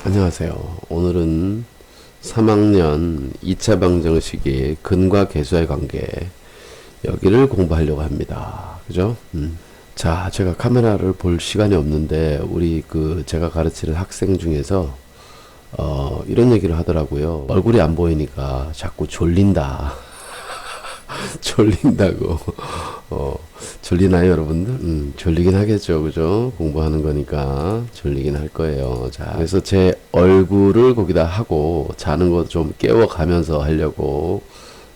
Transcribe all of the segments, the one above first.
안녕하세요. 오늘은 3학년 2차 방정식의 근과 계수의 관계 여기를 공부하려고 합니다. 그죠? 자, 제가 카메라를 볼 시간이 없는데 우리 제가 가르치는 학생 중에서 이런 얘기를 하더라고요. 얼굴이 안 보이니까 자꾸 졸린다. 졸린다고. 졸리나요, 여러분들? 졸리긴 하겠죠, 그죠? 공부하는 거니까 졸리긴 할 거예요. 자, 그래서 제 얼굴을 거기다 하고 자는 거 좀 깨워가면서 하려고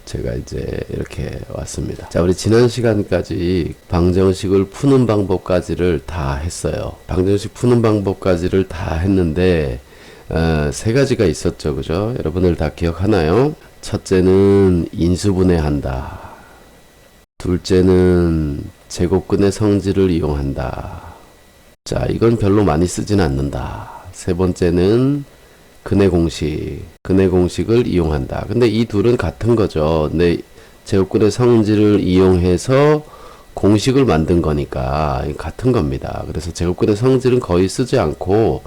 제가 이제 이렇게 왔습니다. 자, 우리 지난 시간까지 방정식을 푸는 방법까지를 다 했어요. 방정식 푸는 방법까지를 다 했는데 세 가지가 있었죠, 그죠? 여러분들 다 기억하나요? 첫째는 인수분해한다. 둘째는 제곱근의 성질을 이용한다. 자, 이건 별로 많이 쓰진 않는다. 세 번째는 근의 공식을 이용한다. 근데 이 둘은 같은 거죠. 근데 제곱근의 성질을 이용해서 공식을 만든 거니까 같은 겁니다. 그래서 제곱근의 성질은 거의 쓰지 않고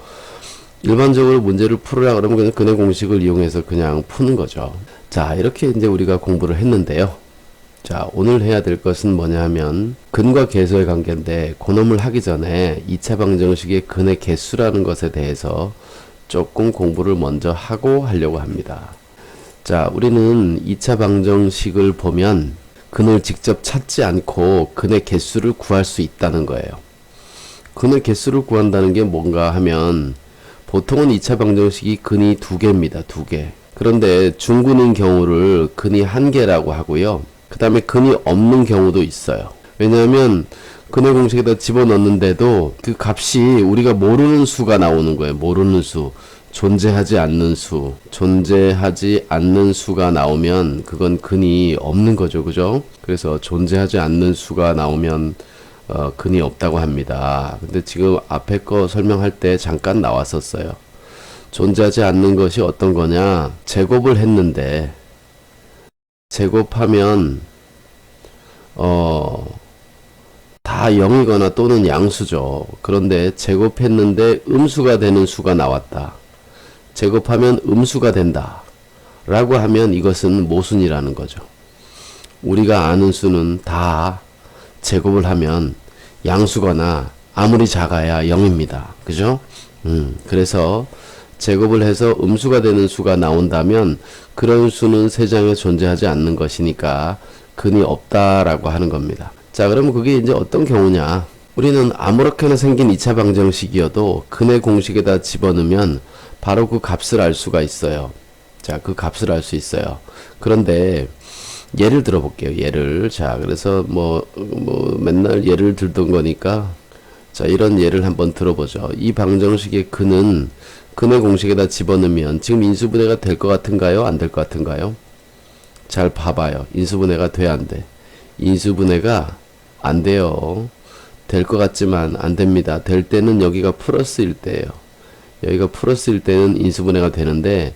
일반적으로 문제를 풀으라 그러면 그냥 근의 공식을 이용해서 그냥 푸는 거죠. 자, 이렇게 이제 우리가 공부를 했는데요. 자, 오늘 해야 될 것은 뭐냐 하면 근과 계수의 관계인데 그놈을 하기 전에 2차 방정식의 근의 개수라는 것에 대해서 조금 공부를 먼저 하고 하려고 합니다. 자, 우리는 2차 방정식을 보면 근을 직접 찾지 않고 근의 개수를 구할 수 있다는 거예요. 근의 개수를 구한다는 게 뭔가 하면 보통은 2차 방정식이 근이 2개입니다. 2개. 그런데 중근인 경우를 근이 1개라고 하고요. 그 다음에 근이 없는 경우도 있어요. 왜냐하면 근의 공식에다 집어넣는데도 그 값이 우리가 모르는 수가 나오는 거예요. 모르는 수. 존재하지 않는 수가 나오면 그건 근이 없는 거죠. 그죠? 그래서 존재하지 않는 수가 나오면 근이 없다고 합니다. 근데 지금 앞에 거 설명할 때 잠깐 나왔었어요. 존재하지 않는 것이 어떤 거냐? 제곱을 했는데 제곱하면 다 0이거나 또는 양수죠. 그런데 제곱했는데 음수가 되는 수가 나왔다. 제곱하면 음수가 된다. 라고 하면 이것은 모순이라는 거죠. 우리가 아는 수는 다 제곱을 하면 양수거나 아무리 작아야 0입니다. 그죠? 그래서 제곱을 해서 음수가 되는 수가 나온다면 그런 수는 세상에 존재하지 않는 것이니까 근이 없다라고 하는 겁니다. 자, 그러면 그게 이제 어떤 경우냐? 우리는 아무렇게나 생긴 2차 방정식이어도 근의 공식에다 집어넣으면 바로 그 값을 알 수가 있어요. 자, 그 값을 알 수 있어요. 그런데 예를 들어 볼게요. 예를. 자, 그래서 맨날 예를 들던 거니까 자, 이런 예를 한번 들어보죠. 이 방정식의 근은 근의 공식에다 집어넣으면 지금 인수분해가 될 것 같은가요? 안 될 것 같은가요? 잘 봐봐요. 인수분해가 돼, 안 돼? 인수분해가 안 돼요. 될 것 같지만 안 됩니다. 될 때는 여기가 플러스일 때예요. 여기가 플러스일 때는 인수분해가 되는데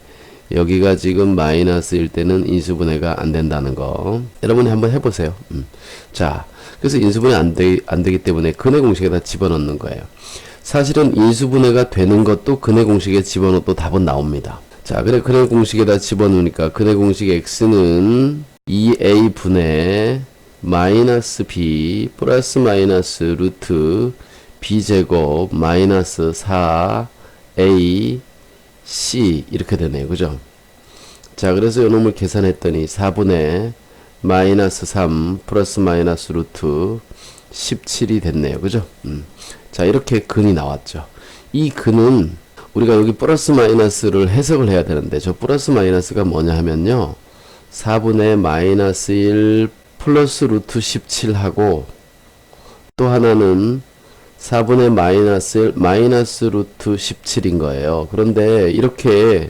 여기가 지금 마이너스일 때는 인수분해가 안 된다는 거. 여러분이 한번 해보세요. 자, 그래서 인수분해 안 되기 때문에 근의 공식에다 집어넣는 거예요. 사실은 인수분해가 되는 것도 근의 공식에 집어넣어도 답은 나옵니다. 자, 그래 근의 공식에다 집어넣으니까 근의 공식 x는 2a 분의 마이너스 b 플러스 마이너스 루트 b제곱 마이너스 4a c 이렇게 되네요. 그죠? 자, 그래서 요 놈을 계산했더니 4분의 마이너스 3 플러스 마이너스 루트 17이 됐네요. 그죠? 자, 이렇게 근이 나왔죠. 이 근은 우리가 여기 플러스 마이너스를 해석을 해야 되는데 저 플러스 마이너스가 뭐냐 하면요. 4분의 마이너스 1 플러스 루트 17하고 또 하나는 4분의 마이너스 1 마이너스 루트 17인 거예요. 그런데 이렇게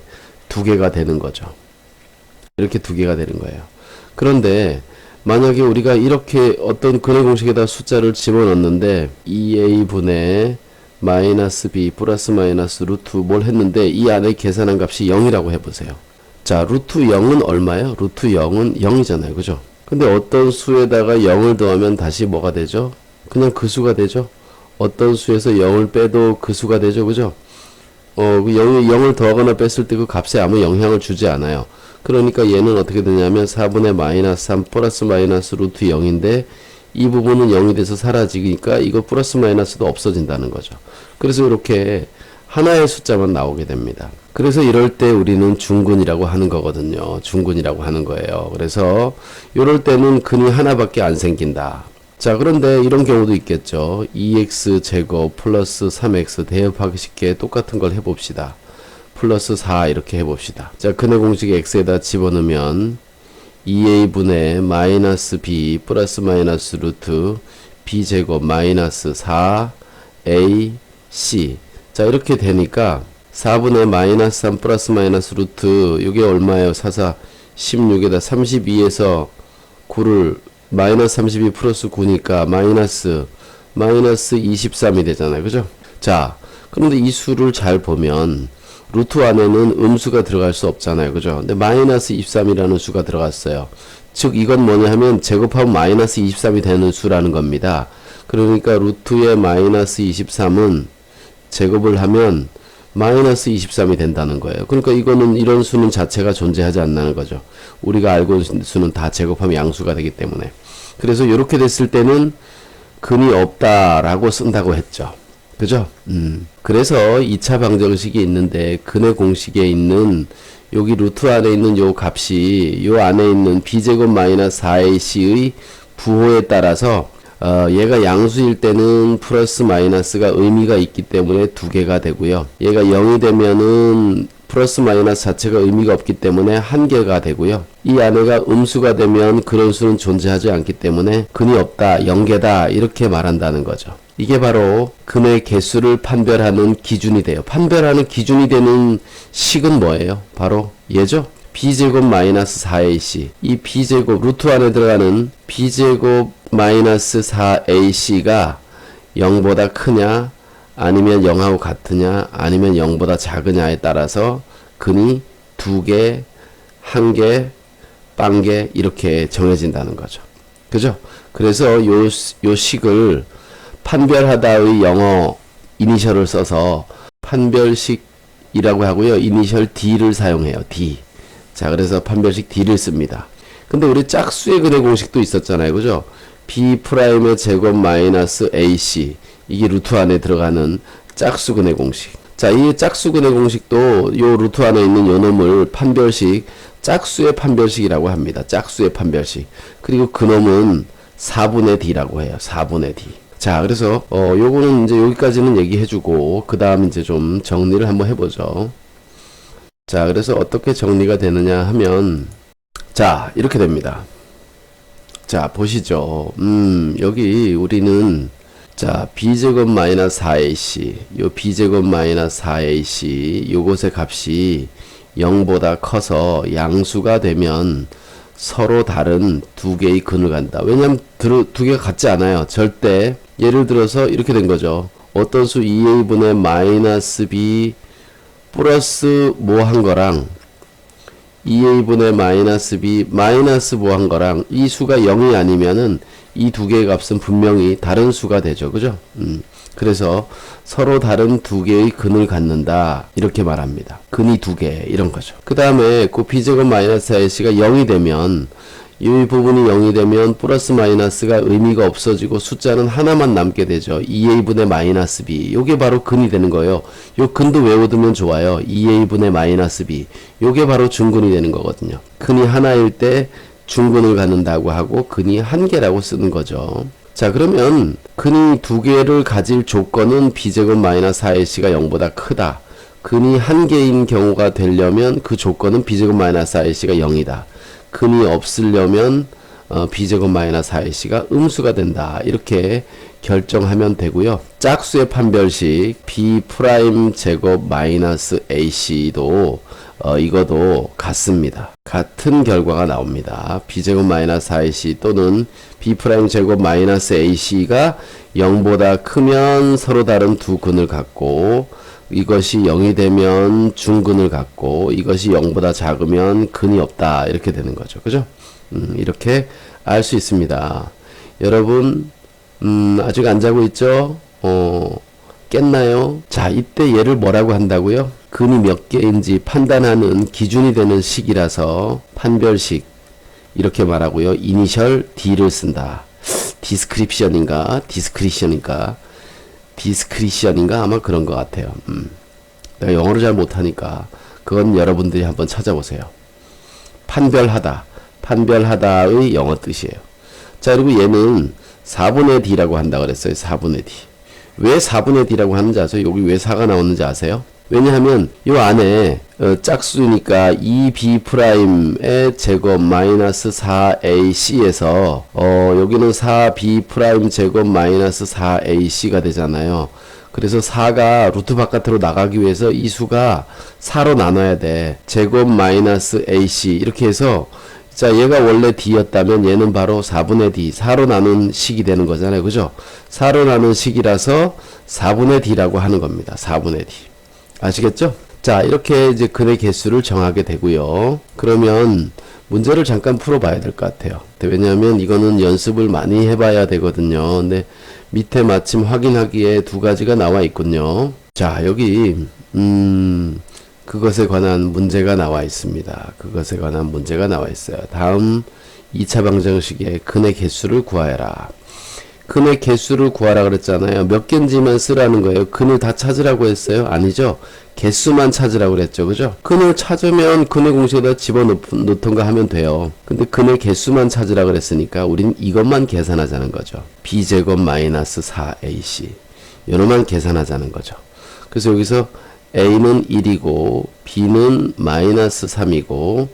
두 개가 되는 거죠. 이렇게 두 개가 되는 거예요. 그런데 만약에 우리가 이렇게 어떤 근의 공식에다 숫자를 집어넣는데 2a분의 마이너스 b 플러스 마이너스 루트 뭘 했는데 이 안에 계산한 값이 0이라고 해보세요. 자, 루트 0은 얼마예요? 루트 0은 0이잖아요. 그죠? 근데 어떤 수에다가 0을 더하면 다시 뭐가 되죠? 그냥 그 수가 되죠? 어떤 수에서 0을 빼도 그 수가 되죠. 그죠? 그 0을 더하거나 뺐을 때 그 값에 아무 영향을 주지 않아요. 그러니까 얘는 어떻게 되냐면 4분의 마이너스 3 플러스 마이너스 루트 0인데 이 부분은 0이 돼서 사라지니까 이거 플러스 마이너스도 없어진다는 거죠. 그래서 이렇게 하나의 숫자만 나오게 됩니다. 그래서 이럴 때 우리는 중근이라고 하는 거거든요. 중근이라고 하는 거예요. 그래서 이럴 때는 근이 하나밖에 안 생긴다. 자, 그런데 이런 경우도 있겠죠. 2x 제곱 플러스 3x 대입하기 쉽게 똑같은 걸 해봅시다. 플러스 4 이렇게 해봅시다. 자, 근의 공식 x에다 집어넣으면 2a분의 마이너스 b 플러스 마이너스 루트 b제곱 마이너스 4ac. 자, 이렇게 되니까 4분의 마이너스 3 플러스 마이너스 루트 이게 얼마예요? 4, 16에다 32에서 9를 마이너스 32 플러스 9니까 마이너스 23이 되잖아요. 그죠? 자, 그런데 이 수를 잘 보면 루트 안에는 음수가 들어갈 수 없잖아요. 그죠? 근데 마이너스 23이라는 수가 들어갔어요. 즉 이건 뭐냐 하면 제곱하면 마이너스 23이 되는 수라는 겁니다. 그러니까 루트의 마이너스 23은 제곱을 하면 마이너스 23이 된다는 거예요. 그러니까 이거는 이런 수는 자체가 존재하지 않는 거죠. 우리가 알고 있는 수는 다 제곱하면 양수가 되기 때문에. 그래서 이렇게 됐을 때는 근이 없다라고 쓴다고 했죠. 그죠? 그래서 2차 방정식이 있는데 근의 공식에 있는 여기 루트 안에 있는 요 값이 요 안에 있는 b제곱 마이너스 4ac의 부호에 따라서 얘가 양수일 때는 플러스 마이너스가 의미가 있기 때문에 두 개가 되고요. 얘가 0이 되면은 플러스 마이너스 자체가 의미가 없기 때문에 한 개가 되고요. 이 안에가 음수가 되면 그런 수는 존재하지 않기 때문에 근이 없다, 0개다 이렇게 말한다는 거죠. 이게 바로 근의 개수를 판별하는 기준이 돼요. 판별하는 기준이 되는 식은 뭐예요? 바로 얘죠. b제곱 마이너스 4ac. 이 b제곱 루트 안에 들어가는 b제곱 마이너스 4ac가 0보다 크냐 아니면 0하고 같으냐 아니면 0보다 작으냐에 따라서 근이 2개, 1개, 빵개 이렇게 정해진다는 거죠. 그죠? 그래서 요 식을 판별하다의 영어 이니셜을 써서 판별식이라고 하고요. 이니셜 D를 사용해요. D. 자, 그래서 판별식 D를 씁니다. 근데 우리 짝수의 근의 공식도 있었잖아요. 그죠? B'의 제곱 마이너스 AC. 이게 루트 안에 들어가는 짝수 근의 공식. 자, 이 짝수 근의 공식도 요 루트 안에 있는 요 놈을 판별식, 짝수의 판별식이라고 합니다. 짝수의 판별식. 그리고 그놈은 4분의 D라고 해요. 4분의 D. 자, 그래서 요거는 이제 여기까지는 얘기해주고 그 다음 이제 좀 정리를 한번 해보죠. 자, 그래서 어떻게 정리가 되느냐 하면 자, 이렇게 됩니다. 자, 보시죠. 여기 우리는 자, b제곱 마이너스 4ac 요 b제곱 마이너스 4ac 요것의 값이 0보다 커서 양수가 되면 서로 다른 두 개의 근을 간다. 왜냐면 두 개가 같지 않아요. 절대. 예를 들어서 이렇게 된 거죠. 어떤 수 2a분의 마이너스 b 플러스 뭐 한 거랑 2a분의 마이너스 b 마이너스 뭐 한 거랑 이 수가 0이 아니면은 이 두 개의 값은 분명히 다른 수가 되죠. 그죠? 그래서 서로 다른 두 개의 근을 갖는다. 이렇게 말합니다. 근이 두 개. 이런 거죠. 그 다음에 그 b제곱 마이너스 4ac가 0이 되면 이 부분이 0이 되면 플러스 마이너스가 의미가 없어지고 숫자는 하나만 남게 되죠. 2a분의 마이너스 b. 요게 바로 근이 되는 거예요. 요 근도 외워두면 좋아요. 2a분의 마이너스 b. 요게 바로 중근이 되는 거거든요. 근이 하나일 때 중근을 갖는다고 하고 근이 한 개라고 쓰는 거죠. 자, 그러면 근이 두 개를 가질 조건은 b제곱 마이너스 4ac가 0보다 크다. 근이 한 개인 경우가 되려면 그 조건은 b제곱 마이너스 4ac가 0이다. 근이 없으려면 b제곱 마이너스 4ac가 음수가 된다. 이렇게 결정하면 되고요. 짝수의 판별식 b 프라임 제곱 마이너스 ac도 이거도 같습니다. 같은 결과가 나옵니다. b제곱 마이너스 4ac 또는 b 프라임 제곱 마이너스 ac가 0보다 크면 서로 다른 두 근을 갖고 이것이 0이 되면 중근을 갖고 이것이 0보다 작으면 근이 없다. 이렇게 되는 거죠. 그죠? 이렇게 알 수 있습니다. 여러분 아직 안 자고 있죠? 깼나요? 자, 이때 얘를 뭐라고 한다고요? 근이 몇 개인지 판단하는 기준이 되는 식이라서 판별식 이렇게 말하고요. 이니셜 D를 쓴다. 디스크립션인가 아마 그런 것 같아요. 내가 영어를 잘 못하니까 그건 여러분들이 한번 찾아보세요. 판별하다의 영어 뜻이에요. 자, 그리고 얘는 4분의 D라고 한다 그랬어요. 4분의 D. 왜 4분의 D라고 하는지 아세요? 여기 왜 4가 나오는지 아세요? 왜냐하면 이 안에 짝수니까 2b'의 제곱 마이너스 4ac에서 여기는 4b' 제곱 마이너스 4ac가 되잖아요. 그래서 4가 루트 바깥으로 나가기 위해서 이 수가 4로 나눠야 돼. 제곱 마이너스 ac 이렇게 해서 자, 얘가 원래 D였다면 얘는 바로 4분의 D, 4로 나눈 식이 되는 거잖아요. 그죠? 4로 나눈 식이라서 4분의 D라고 하는 겁니다. 4분의 D. 아시겠죠? 자, 이렇게 이제 근의 개수를 정하게 되고요. 그러면 문제를 잠깐 풀어봐야 될 것 같아요. 왜냐하면 이거는 연습을 많이 해봐야 되거든요. 근데 밑에 마침 확인하기에 두 가지가 나와 있군요. 자, 여기 그것에 관한 문제가 나와 있습니다. 그것에 관한 문제가 나와 있어요. 다음 2차 방정식의 근의 개수를 구하여라. 근의 개수를 구하라 그랬잖아요. 몇 개인지만 쓰라는 거예요. 근을 다 찾으라고 했어요? 아니죠. 개수만 찾으라고 그랬죠. 그죠? 근을 찾으면 근의 공식에다 집어넣던가 하면 돼요. 근데 근의 개수만 찾으라고 그랬으니까 우린 이것만 계산하자는 거죠. b제곱 마이너스 4ac 이놈만 계산하자는 거죠. 그래서 여기서 a는 1이고 b는 마이너스 3이고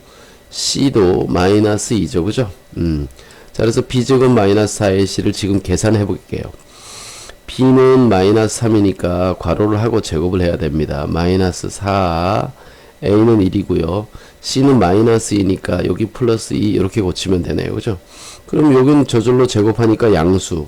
c도 마이너스 2죠. 그죠? 자, 그래서 b제곱 마이너스 4ac를 지금 계산해 볼게요. b는 마이너스 3이니까 괄호를 하고 제곱을 해야 됩니다. 마이너스 4 a는 1이고요. c는 마이너스 2니까 여기 플러스 2 이렇게 고치면 되네요. 그죠? 그럼 여긴 저절로 제곱하니까 양수.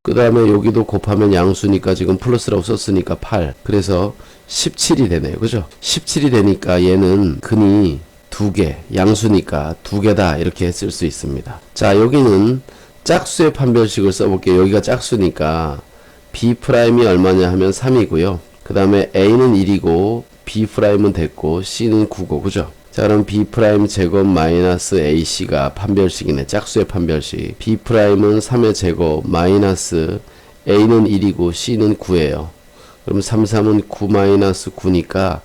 그 다음에 여기도 곱하면 양수니까 지금 플러스라고 썼으니까 8. 그래서 17이 되네요. 그죠? 17이 되니까 얘는 근이 2개, 양수니까 2개다 이렇게 쓸 수 있습니다. 자, 여기는 짝수의 판별식을 써볼게요. 여기가 짝수니까 B'이 얼마냐 하면 3이고요. 그 다음에 A는 1이고 B'은 됐고 C는 9고 그죠? 자, 그럼 B' 제곱 마이너스 AC가 판별식이네. 짝수의 판별식. B' 은 3의 제곱 마이너스 A는 1이고 C는 9예요. 그럼 3, 3은 9 마이너스 9니까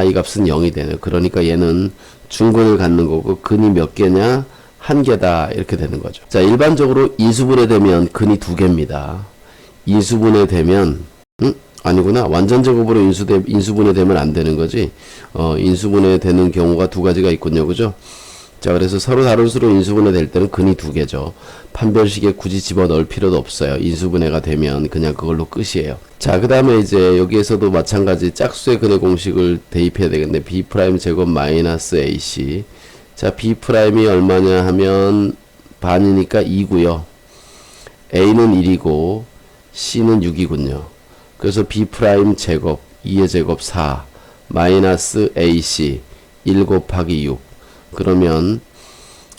이 값은 0이 되네요. 그러니까 얘는 중근을 갖는 거고 근이 몇 개냐? 1개다 이렇게 되는 거죠. 자, 일반적으로 인수분해 되면 근이 2개입니다. 인수분해 되면 아니구나. 완전 제곱으로 인수분해 되면 안 되는 거지. 인수분해 되는 경우가 두 가지가 있군요. 그죠? 자, 그래서 서로 다른 수로 인수분해 될 때는 근이 2개죠. 판별식에 굳이 집어넣을 필요도 없어요. 인수분해가 되면 그냥 그걸로 끝이에요. 자, 그 다음에 이제 여기에서도 마찬가지 짝수의 근의 공식을 대입해야 되겠는데 B' 제곱 마이너스 AC. 자, B' 얼마냐 하면 반이니까 2고요. A는 1이고 C는 6이군요. 그래서 B' 제곱 2의 제곱 4 마이너스 AC 1 곱하기 6 그러면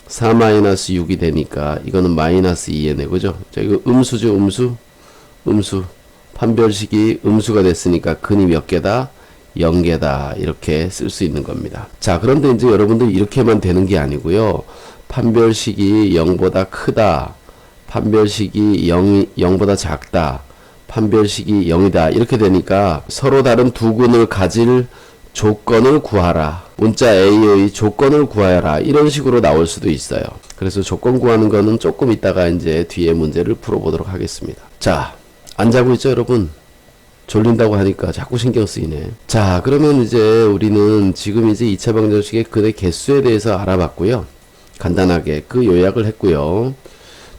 4 마이너스 6이 되니까 이거는 마이너스 2에네. 그죠? 자, 이거 음수죠. 음수 판별식이 음수가 됐으니까 근이 몇 개다? 0개다 이렇게 쓸 수 있는 겁니다. 자, 그런데 이제 여러분들 이렇게만 되는 게 아니고요. 판별식이 0보다 크다, 판별식이 0보다 작다, 판별식이 0이다 이렇게 되니까 서로 다른 두 근을 가질 조건을 구하라. 문자 A의 조건을 구하여라. 이런 식으로 나올 수도 있어요. 그래서 조건 구하는 거는 조금 이따가 이제 뒤에 문제를 풀어보도록 하겠습니다. 자, 안 자고 있죠, 여러분? 졸린다고 하니까 자꾸 신경 쓰이네. 자, 그러면 이제 우리는 지금 이제 2차 방정식의 근의 개수에 대해서 알아봤고요. 간단하게 그 요약을 했고요.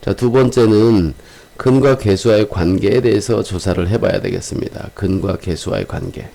자, 두 번째는 근과 개수와의 관계에 대해서 조사를 해봐야 되겠습니다. 근과 개수와의 관계.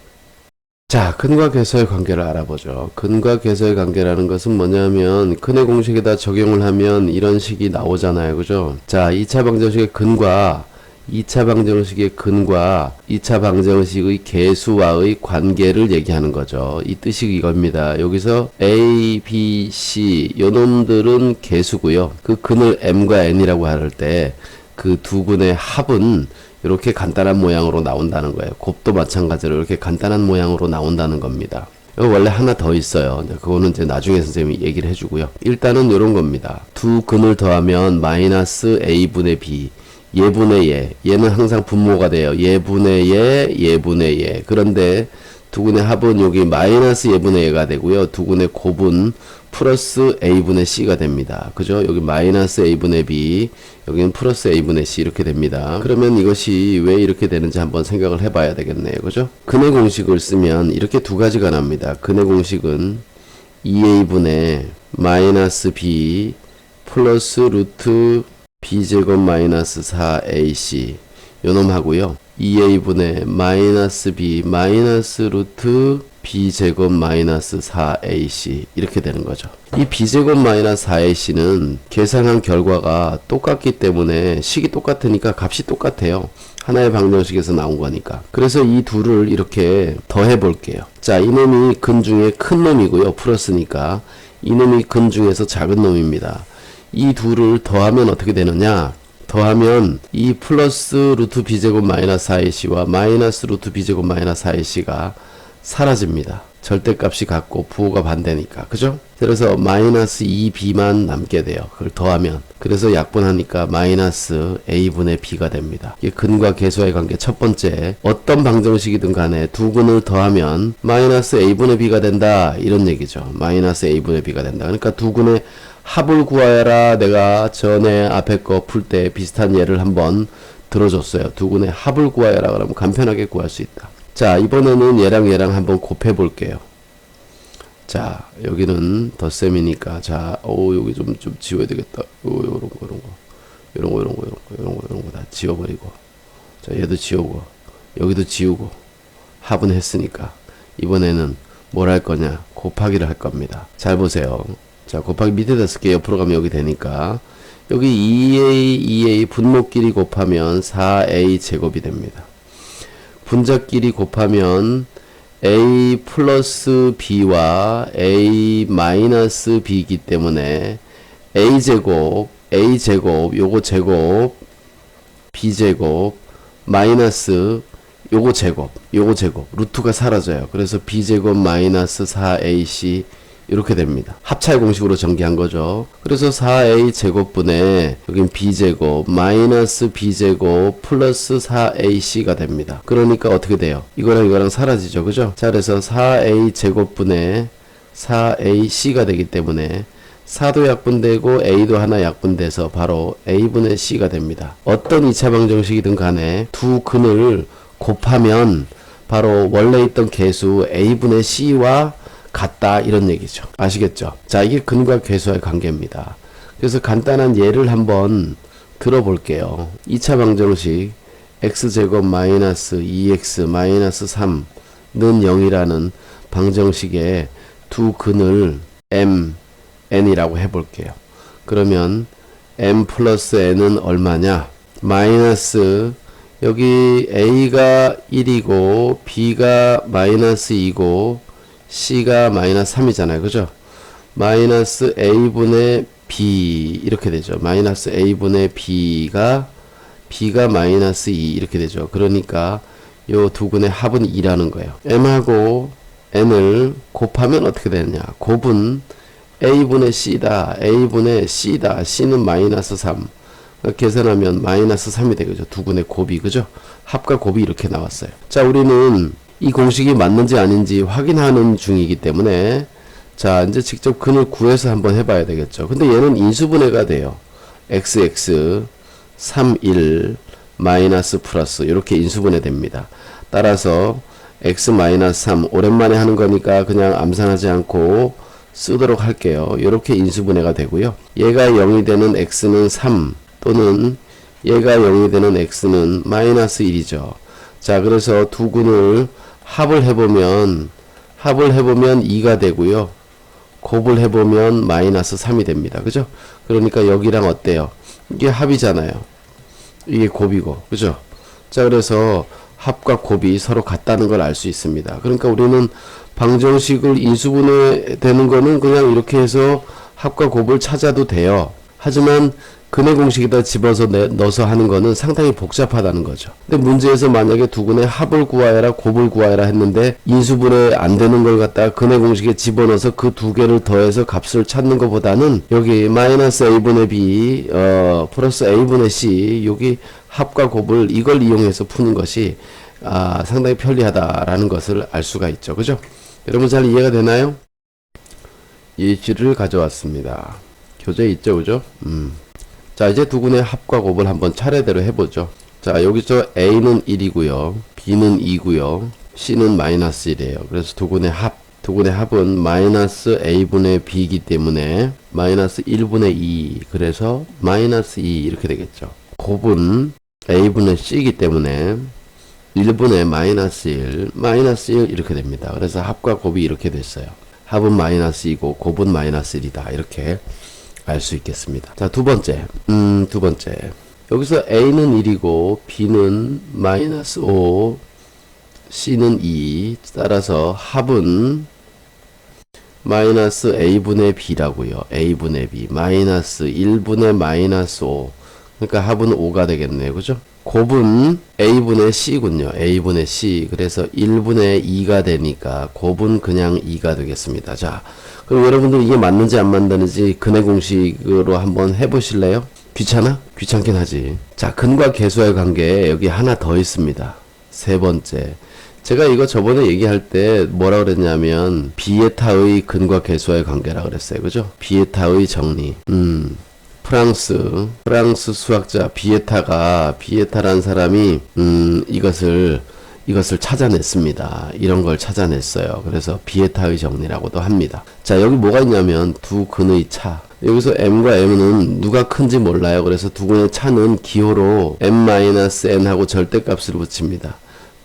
자, 근과 개수의 관계를 알아보죠. 근과 개수의 관계라는 것은 뭐냐면 근의 공식에다 적용을 하면 이런 식이 나오잖아요. 그죠? 자, 2차 방정식의 근과 2차 방정식의 근과 2차 방정식의 개수와의 관계를 얘기하는 거죠. 이 뜻이 이겁니다. 여기서 A, B, C 요놈들은 개수고요. 그 근을 M과 N이라고 할 때 그 두 근의 합은 이렇게 간단한 모양으로 나온다는 거예요. 곱도 마찬가지로 이렇게 간단한 모양으로 나온다는 겁니다. 원래 하나 더 있어요. 그거는 이제 나중에 선생님이 얘기를 해주고요. 일단은 이런 겁니다. 두 근을 더하면 마이너스 a분의 b, 예분의 예. 얘는 항상 분모가 돼요. 예분의 예, 예분의 예. 그런데 두 근의 합은 여기 마이너스 예분의 예가 되고요. 두 근의 곱은 플러스 a분의 c가 됩니다. 그죠? 여기 마이너스 a분의 b, 여기는 플러스 a분의 c 이렇게 됩니다. 그러면 이것이 왜 이렇게 되는지 한번 생각을 해봐야 되겠네요. 그죠? 근의 공식을 쓰면 이렇게 두 가지가 납니다. 근의 공식은 2a분의 마이너스 b 플러스 루트 b제곱 마이너스 4ac 요놈 하고요. 2a분의 마이너스 b 마이너스 루트 b제곱 마이너스 4ac 이렇게 되는 거죠. 이 b제곱 마이너스 4ac는 계산한 결과가 똑같기 때문에 식이 똑같으니까 값이 똑같아요. 하나의 방정식에서 나온 거니까. 그래서 이 둘을 이렇게 더해 볼게요. 자, 이놈이 근 중에 큰 놈이고요. 플러스니까 이놈이 근 중에서 작은 놈입니다. 이 둘을 더하면 어떻게 되느냐? 더하면 이 플러스 루트 b제곱 마이너스 4ac와 마이너스 루트 b제곱 마이너스 4ac가 사라집니다. 절대값이 같고 부호가 반대니까. 그죠? 그래서 마이너스 2b만 남게 돼요. 그걸 더하면. 그래서 약분하니까 마이너스 a분의 b가 됩니다. 이게 근과 계수와의 관계 첫 번째. 어떤 방정식이든 간에 두 근을 더하면 마이너스 a분의 b가 된다. 이런 얘기죠. 마이너스 a분의 b가 된다. 그러니까 두 근의 합을 구하여라. 내가 전에 앞에 거 풀 때 비슷한 예를 한번 들어줬어요. 두 근의 합을 구하여라. 그러면 간편하게 구할 수 있다. 자, 이번에는 얘랑 얘랑 한번 곱해 볼게요. 자, 여기는 덧셈이니까. 자, 여기 좀 지워야 되겠다. 요런 거 다 지워버리고. 자, 얘도 지우고. 여기도 지우고. 합은 했으니까. 이번에는 뭘 할 거냐? 곱하기를 할 겁니다. 잘 보세요. 자, 곱하기 밑에다 쓸게요. 옆으로 가면 여기 되니까. 여기 2a 분모끼리 곱하면 4a 제곱이 됩니다. 분자끼리 곱하면 a 플러스 b와 a 마이너스 b이기 때문에 a 제곱 요거 제곱 b제곱 마이너스 요거 제곱 루트가 사라져요. 그래서 b제곱 마이너스 4ac 이렇게 됩니다. 합차의 공식으로 전개한 거죠. 그래서 4a 제곱분의 여긴 b제곱 마이너스 b제곱 플러스 4ac가 됩니다. 그러니까 어떻게 돼요? 이거랑 사라지죠. 그죠? 자, 그래서 4a 제곱분의 4ac가 되기 때문에 4도 약분되고 a도 하나 약분돼서 바로 a분의 c가 됩니다. 어떤 2차 방정식이든 간에 두 근을 곱하면 바로 원래 있던 계수 a분의 c와 같다 이런 얘기죠. 아시겠죠? 자, 이게 근과 계수와의 관계입니다. 그래서 간단한 예를 한번 들어볼게요. 2차 방정식 x제곱 마이너스 2x 마이너스 3는 0이라는 방정식의 두 근을 m, n이라고 해볼게요. 그러면 m 플러스 n은 얼마냐? 마이너스 여기 a가 1이고 b가 마이너스 2고 c가 마이너스 3이잖아요. 그죠? 마이너스 a분의 b 이렇게 되죠. 마이너스 a분의 b가 마이너스 2 이렇게 되죠. 그러니까 요 두 근의 합은 2라는 거예요. m하고 n을 곱하면 어떻게 되느냐? 곱은 a분의 c다. a분의 c다. c는 마이너스 3. 계산하면 마이너스 3이 되겠죠. 두 근의 곱이. 그죠? 합과 곱이 이렇게 나왔어요. 자, 우리는 이 공식이 맞는지 아닌지 확인하는 중이기 때문에 자, 이제 직접 근을 구해서 한번 해봐야 되겠죠. 근데 얘는 인수분해가 돼요. xx 3, 1 마이너스 플러스 이렇게 인수분해 됩니다. 따라서 x 마이너스 3 오랜만에 하는 거니까 그냥 암산하지 않고 쓰도록 할게요. 이렇게 인수분해가 되고요. 얘가 0이 되는 x는 3 또는 얘가 0이 되는 x는 마이너스 1이죠. 자, 그래서 두 근을 합을 해보면 2가 되고요. 곱을 해보면 마이너스 3이 됩니다. 그죠? 그러니까 여기랑 어때요? 이게 합이잖아요. 이게 곱이고. 그죠? 자, 그래서 합과 곱이 서로 같다는 걸 알 수 있습니다. 그러니까 우리는 방정식을 인수분해 되는 거는 그냥 이렇게 해서 합과 곱을 찾아도 돼요. 하지만 근의 공식에다 넣어서 하는 거는 상당히 복잡하다는 거죠. 근데 문제에서 만약에 두 근의 합을 구하여라, 곱을 구하여라 했는데 인수분해 안 되는 걸 갖다가 근의 공식에 집어넣어서 그 두 개를 더해서 값을 찾는 것보다는 여기 마이너스 a분의 b 플러스 a분의 c, 여기 합과 곱을 이걸 이용해서 푸는 것이 상당히 편리하다라는 것을 알 수가 있죠. 그죠? 여러분 잘 이해가 되나요? 예시를 가져왔습니다. 교재 있죠, 그죠? 자, 이제 두 근의 합과 곱을 한번 차례대로 해보죠. 자, 여기서 A는 1이고요. B는 2고요. C는 마이너스 1이에요. 그래서 두 근의 합은 마이너스 A분의 B이기 때문에 마이너스 1분의 2. 그래서 마이너스 2 이렇게 되겠죠. 곱은 A분의 C이기 때문에 1분의 마이너스 1, 마이너스 1 이렇게 됩니다. 그래서 합과 곱이 이렇게 됐어요. 합은 마이너스 2고 곱은 마이너스 1이다. 이렇게 알 수 있겠습니다. 자, 두 번째. 여기서 A는 1이고 B는 마이너스 5, C는 2. 따라서 합은 마이너스 A분의 B라고요. A분의 B. 마이너스 1분의 마이너스 5. 그러니까 합은 5가 되겠네요. 그죠? 곱은 A분의 C군요. A분의 C. 그래서 1분의 2가 되니까 곱은 그냥 2가 되겠습니다. 자, 그럼 여러분들 이게 맞는지 안 맞는지 근의 공식으로 한번 해보실래요? 귀찮아? 귀찮긴 하지. 자, 근과 계수의 관계 여기 하나 더 있습니다. 세 번째. 제가 이거 저번에 얘기할 때 뭐라 그랬냐면 비에타의 근과 계수의 관계라 그랬어요. 그죠? 비에타의 정리. 프랑스 수학자 비에타라는 사람이 이것을 찾아냈습니다. 이런 걸 찾아냈어요. 그래서 비에타의 정리라고도 합니다. 자, 여기 뭐가 있냐면 두 근의 차. 여기서 m과 m은 누가 큰지 몰라요. 그래서 두 근의 차는 기호로 m-n하고 절대값을 붙입니다.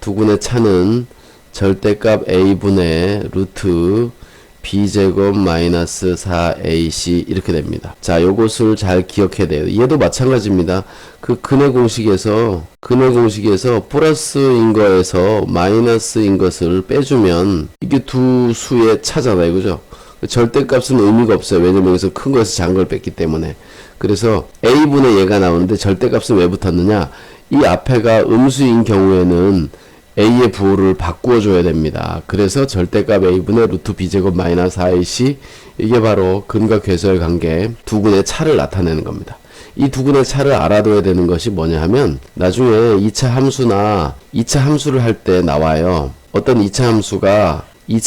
두 근의 차는 절대값 a분의 루트 b제곱 마이너스 4ac 이렇게 됩니다. 자, 요것을 잘 기억해야 돼요. 얘도 마찬가지입니다. 그 근의 공식에서 플러스인 거에서 마이너스인 것을 빼주면 이게 두 수의 차잖아요. 그죠? 절대값은 의미가 없어요. 왜냐면 여기서 큰 거에서 작은 걸 뺐기 때문에. 그래서 a분의 얘가 나오는데 절대값은 왜 붙었느냐? 이 앞에가 음수인 경우에는 a의 부호를 바꾸어 줘야 됩니다. 그래서 절대값 a분의 루트 b제곱 마이너스 4ac, 이게 바로 근과 계수의 관계 두 근의 차를 나타내는 겁니다. 이 두 근의 차를 알아둬야 되는 것이 뭐냐 하면 나중에 2차 함수를 할 때 나와요. 어떤 2차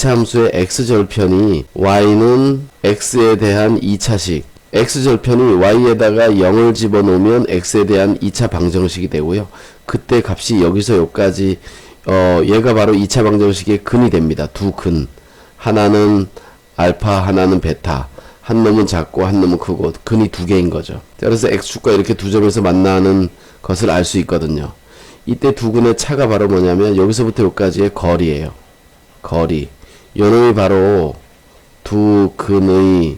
함수의 x절편이 y는 x에 대한 2차식, x절편이 y에다가 0을 집어넣으면 x에 대한 2차 방정식이 되고요. 그때 값이 여기서 여기까지 얘가 바로 2차 방정식의 근이 됩니다. 두 근. 하나는 알파, 하나는 베타. 한 놈은 작고 한 놈은 크고 근이 두 개인 거죠. 그래서 x축과 이렇게 두 점에서 만나는 것을 알 수 있거든요. 이때 두 근의 차가 바로 뭐냐면 여기서부터 여기까지의 거리예요. 거리. 요 놈이 바로 두 근의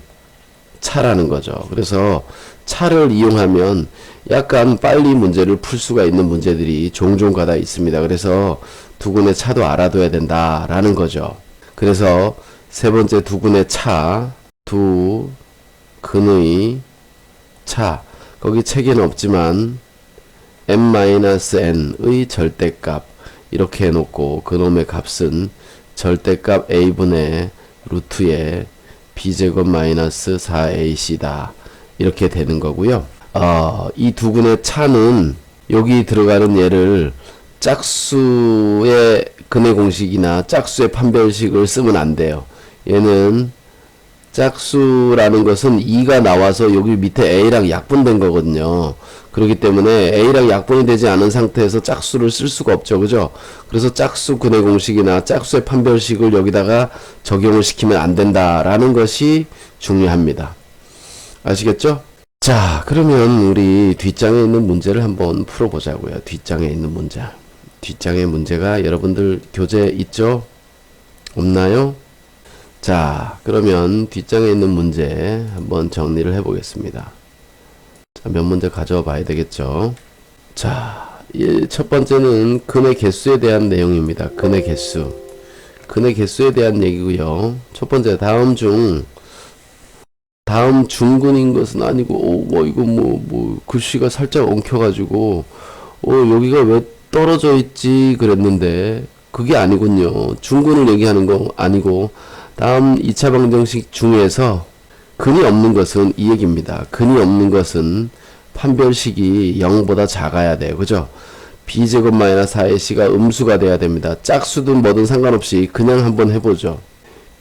차라는 거죠. 그래서 차를 이용하면 약간 빨리 문제를 풀 수가 있는 문제들이 종종 가다 있습니다. 그래서 두 근의 차도 알아둬야 된다라는 거죠. 그래서 세 번째 두 근의 차, 두 근의 차, 거기 책에는 없지만 m-n의 절대값 이렇게 해놓고 그놈의 값은 절대값 a분의 루트에 b제곱 마이너스 4ac다 이렇게 되는 거고요. 이 두 근의 차는 여기 들어가는 얘를 짝수의 근의 공식이나 짝수의 판별식을 쓰면 안 돼요. 얘는 짝수라는 것은 2가 나와서 여기 밑에 a랑 약분된 거거든요. 그렇기 때문에 a랑 약분이 되지 않은 상태에서 짝수를 쓸 수가 없죠. 그죠? 그래서 짝수 근의 공식이나 짝수의 판별식을 여기다가 적용을 시키면 안 된다라는 것이 중요합니다. 아시겠죠? 자, 그러면 우리 뒷장에 있는 문제를 한번 풀어보자고요. 뒷장에 있는 문제. 뒷장의 문제가 여러분들 교재 있죠? 없나요? 자, 그러면 뒷장에 있는 문제 한번 정리를 해보겠습니다. 자, 몇 문제 가져와 봐야 되겠죠? 자, 첫 번째는 근의 개수에 대한 내용입니다. 근의 개수. 근의 개수에 대한 얘기고요. 첫 번째, 다음 중 다음 중근인 것은 아니고, 이거 글씨가 살짝 엉켜가지고, 여기가 왜 떨어져 있지? 그랬는데, 그게 아니군요. 중근을 얘기하는 거 아니고, 다음 2차 방정식 중에서 근이 없는 것은 이 얘기입니다. 근이 없는 것은 판별식이 0보다 작아야 돼요. 그죠? b제곱 마이너스 4ac가 음수가 돼야 됩니다. 짝수든 뭐든 상관없이 그냥 한번 해보죠.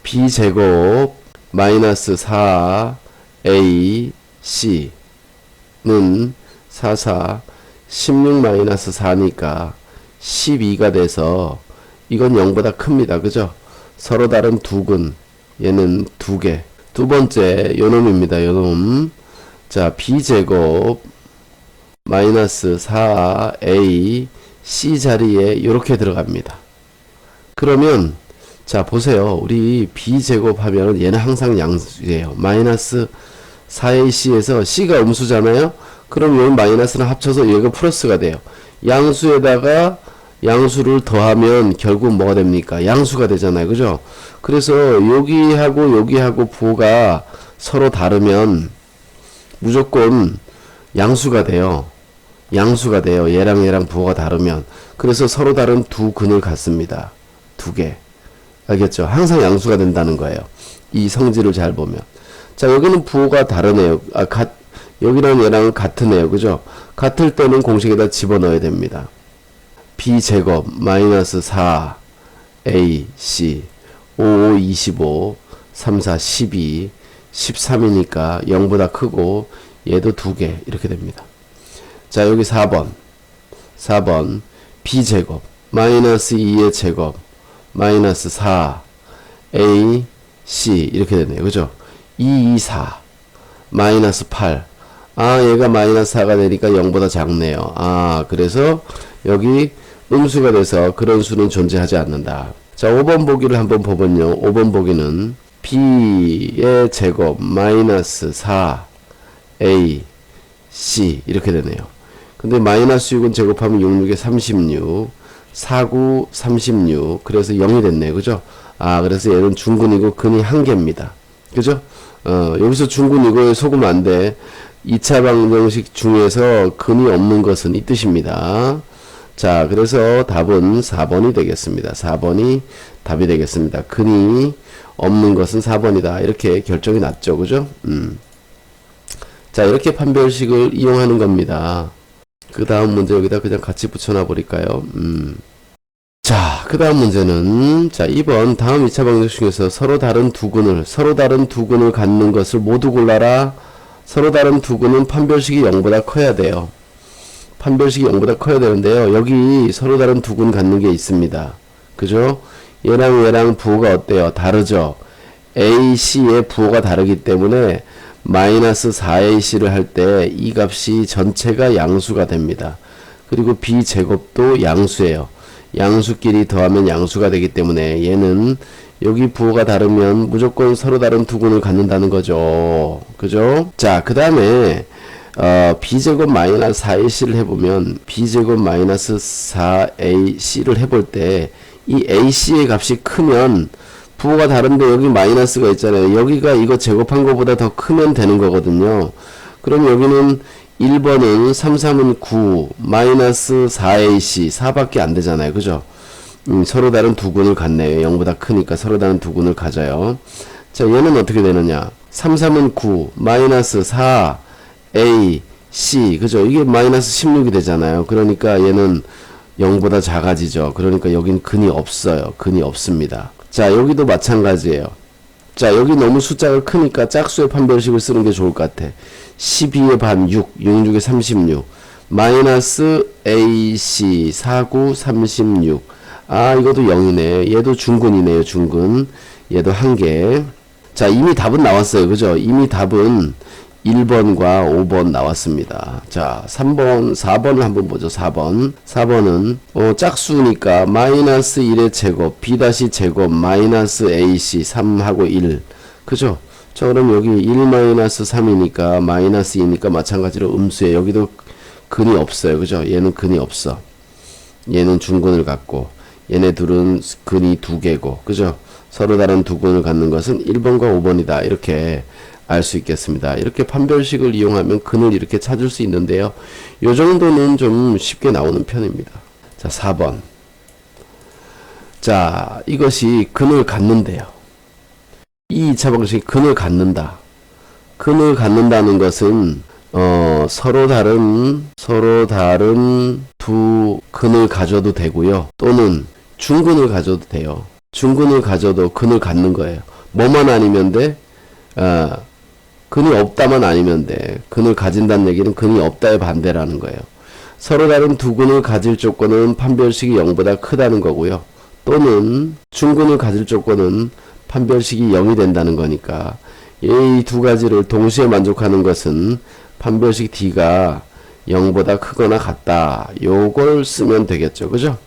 b제곱 마이너스 4ac 는 16 마이너스 4니까 12가 돼서 이건 0보다 큽니다. 그죠? 서로 다른 두 근, 얘는 두 개. 두 번째 요놈입니다. 요놈. 자, b제곱 마이너스 4ac 자리에 이렇게 들어갑니다. 그러면 자 보세요. 우리 b제곱 하면 얘는 항상 양수예요. 마이너스 4ac에서 c가 음수잖아요. 그럼 여기 마이너스랑 합쳐서 얘가 플러스가 돼요. 양수에다가 양수를 더하면 결국 뭐가 됩니까? 양수가 되잖아요. 그죠? 그래서 여기하고 부호가 서로 다르면 무조건 양수가 돼요. 양수가 돼요. 얘랑 부호가 다르면. 그래서 서로 다른 두 근을 갖습니다. 두 개. 알겠죠? 항상 양수가 된다는 거예요. 이 성질을 잘 보면. 자, 여기는 부호가 다르네요. 여기랑 얘랑은 같으네요. 그죠? 같을 때는 공식에다 집어넣어야 됩니다. b제곱 마이너스 4ac 5, 25 3, 4, 12 13이니까 0보다 크고 얘도 두 개 이렇게 됩니다. 자, 여기 4번 b제곱 마이너스 2의 제곱 마이너스 4ac 이렇게 되네요. 그죠? 2, 2, 4 마이너스 8 얘가 마이너스 4가 되니까 0보다 작네요. 그래서 여기 음수가 돼서 그런 수는 존재하지 않는다. 자, 5번 보기를 한번 보면요. 5번 보기는 b의 제곱 마이너스 4ac 이렇게 되네요. 근데 마이너스 6은 제곱하면 6, 6에 36 49, 36 그래서 0이 됐네요. 그죠? 그래서 얘는 중근이고 근이 한 개입니다. 그죠? 여기서 중근 이거에 속으면 안 돼. 2차 방정식 중에서 근이 없는 것은 이 뜻입니다. 자, 그래서 답은 4번이 되겠습니다. 4번이 답이 되겠습니다. 근이 없는 것은 4번이다. 이렇게 결정이 났죠. 그죠? 자, 이렇게 판별식을 이용하는 겁니다. 그 다음 문제 여기다 그냥 같이 붙여놔 버릴까요? 자, 그 다음 문제는, 자, 2번 다음 2차 방정식 중에서 서로 다른 두 근을 갖는 것을 모두 골라라. 서로 다른 두 근은 판별식이 0보다 커야 돼요. 판별식이 0보다 커야 되는데요. 여기 서로 다른 두 근 갖는 게 있습니다. 그죠? 얘랑 부호가 어때요? 다르죠? AC의 부호가 다르기 때문에 마이너스 4AC를 할 때 이 값이 전체가 양수가 됩니다. 그리고 B제곱도 양수예요. 양수끼리 더하면 양수가 되기 때문에 얘는 여기 부호가 다르면 무조건 서로 다른 두 근을 갖는다는 거죠. 그죠? 자, 그 다음에 b제곱 마이너스 4ac를 해보면 b제곱 마이너스 4ac를 해볼 때 이 ac의 값이 크면 부호가 다른데 여기 마이너스가 있잖아요. 여기가 이거 제곱한 것보다 더 크면 되는 거거든요. 그럼 여기는 1번은 3, 3은 9 마이너스 4ac 4밖에 안 되잖아요. 그죠? 서로 다른 두 근을 갖네요. 0보다 크니까 서로 다른 두 근을 가져요. 자, 얘는 어떻게 되느냐? 3, 3은 9 마이너스 4ac 그죠? 이게 마이너스 16이 되잖아요. 그러니까 얘는 0보다 작아지죠. 그러니까 여긴 근이 없어요. 근이 없습니다. 자, 여기도 마찬가지예요. 자, 여기 너무 숫자가 크니까 짝수의 판별식을 쓰는 게 좋을 것 같아. 12의 반 6, 6에 36 마이너스 ac 49, 36 이것도 0이네. 얘도 중근이네요. 중근. 얘도 한 개. 자, 이미 답은 나왔어요. 그죠? 이미 답은 1번과 5번 나왔습니다. 자, 3번, 4번을 한번 보죠. 4번. 4번은, 짝수니까, 마이너스 1의 제곱, b 다시 제곱, 마이너스 ac, 3하고 1. 그죠? 자, 그럼 여기 1 마이너스 3이니까, 마이너스 2니까 마찬가지로 음수에 여기도 근이 없어요. 그죠? 얘는 근이 없어. 얘는 중근을 갖고, 얘네 둘은 근이 두 개고, 그죠? 서로 다른 두 근을 갖는 것은 1번과 5번이다. 이렇게 알 수 있겠습니다. 이렇게 판별식을 이용하면 근을 이렇게 찾을 수 있는데요. 요 정도는 좀 쉽게 나오는 편입니다. 자, 4번. 자, 이것이 근을 갖는데요. 이 2차 방식이 근을 갖는다. 근을 갖는다는 것은 서로 다른 두 근을 가져도 되고요. 또는 중근을 가져도 돼요. 중근을 가져도 근을 갖는 거예요. 뭐만 아니면 돼? 근이 없다만 아니면 돼. 근을 가진다는 얘기는 근이 없다의 반대라는 거예요. 서로 다른 두 근을 가질 조건은 판별식이 0보다 크다는 거고요. 또는 중근을 가질 조건은 판별식이 0이 된다는 거니까 이 두 가지를 동시에 만족하는 것은 판별식 D가 0보다 크거나 같다. 요걸 쓰면 되겠죠. 그죠?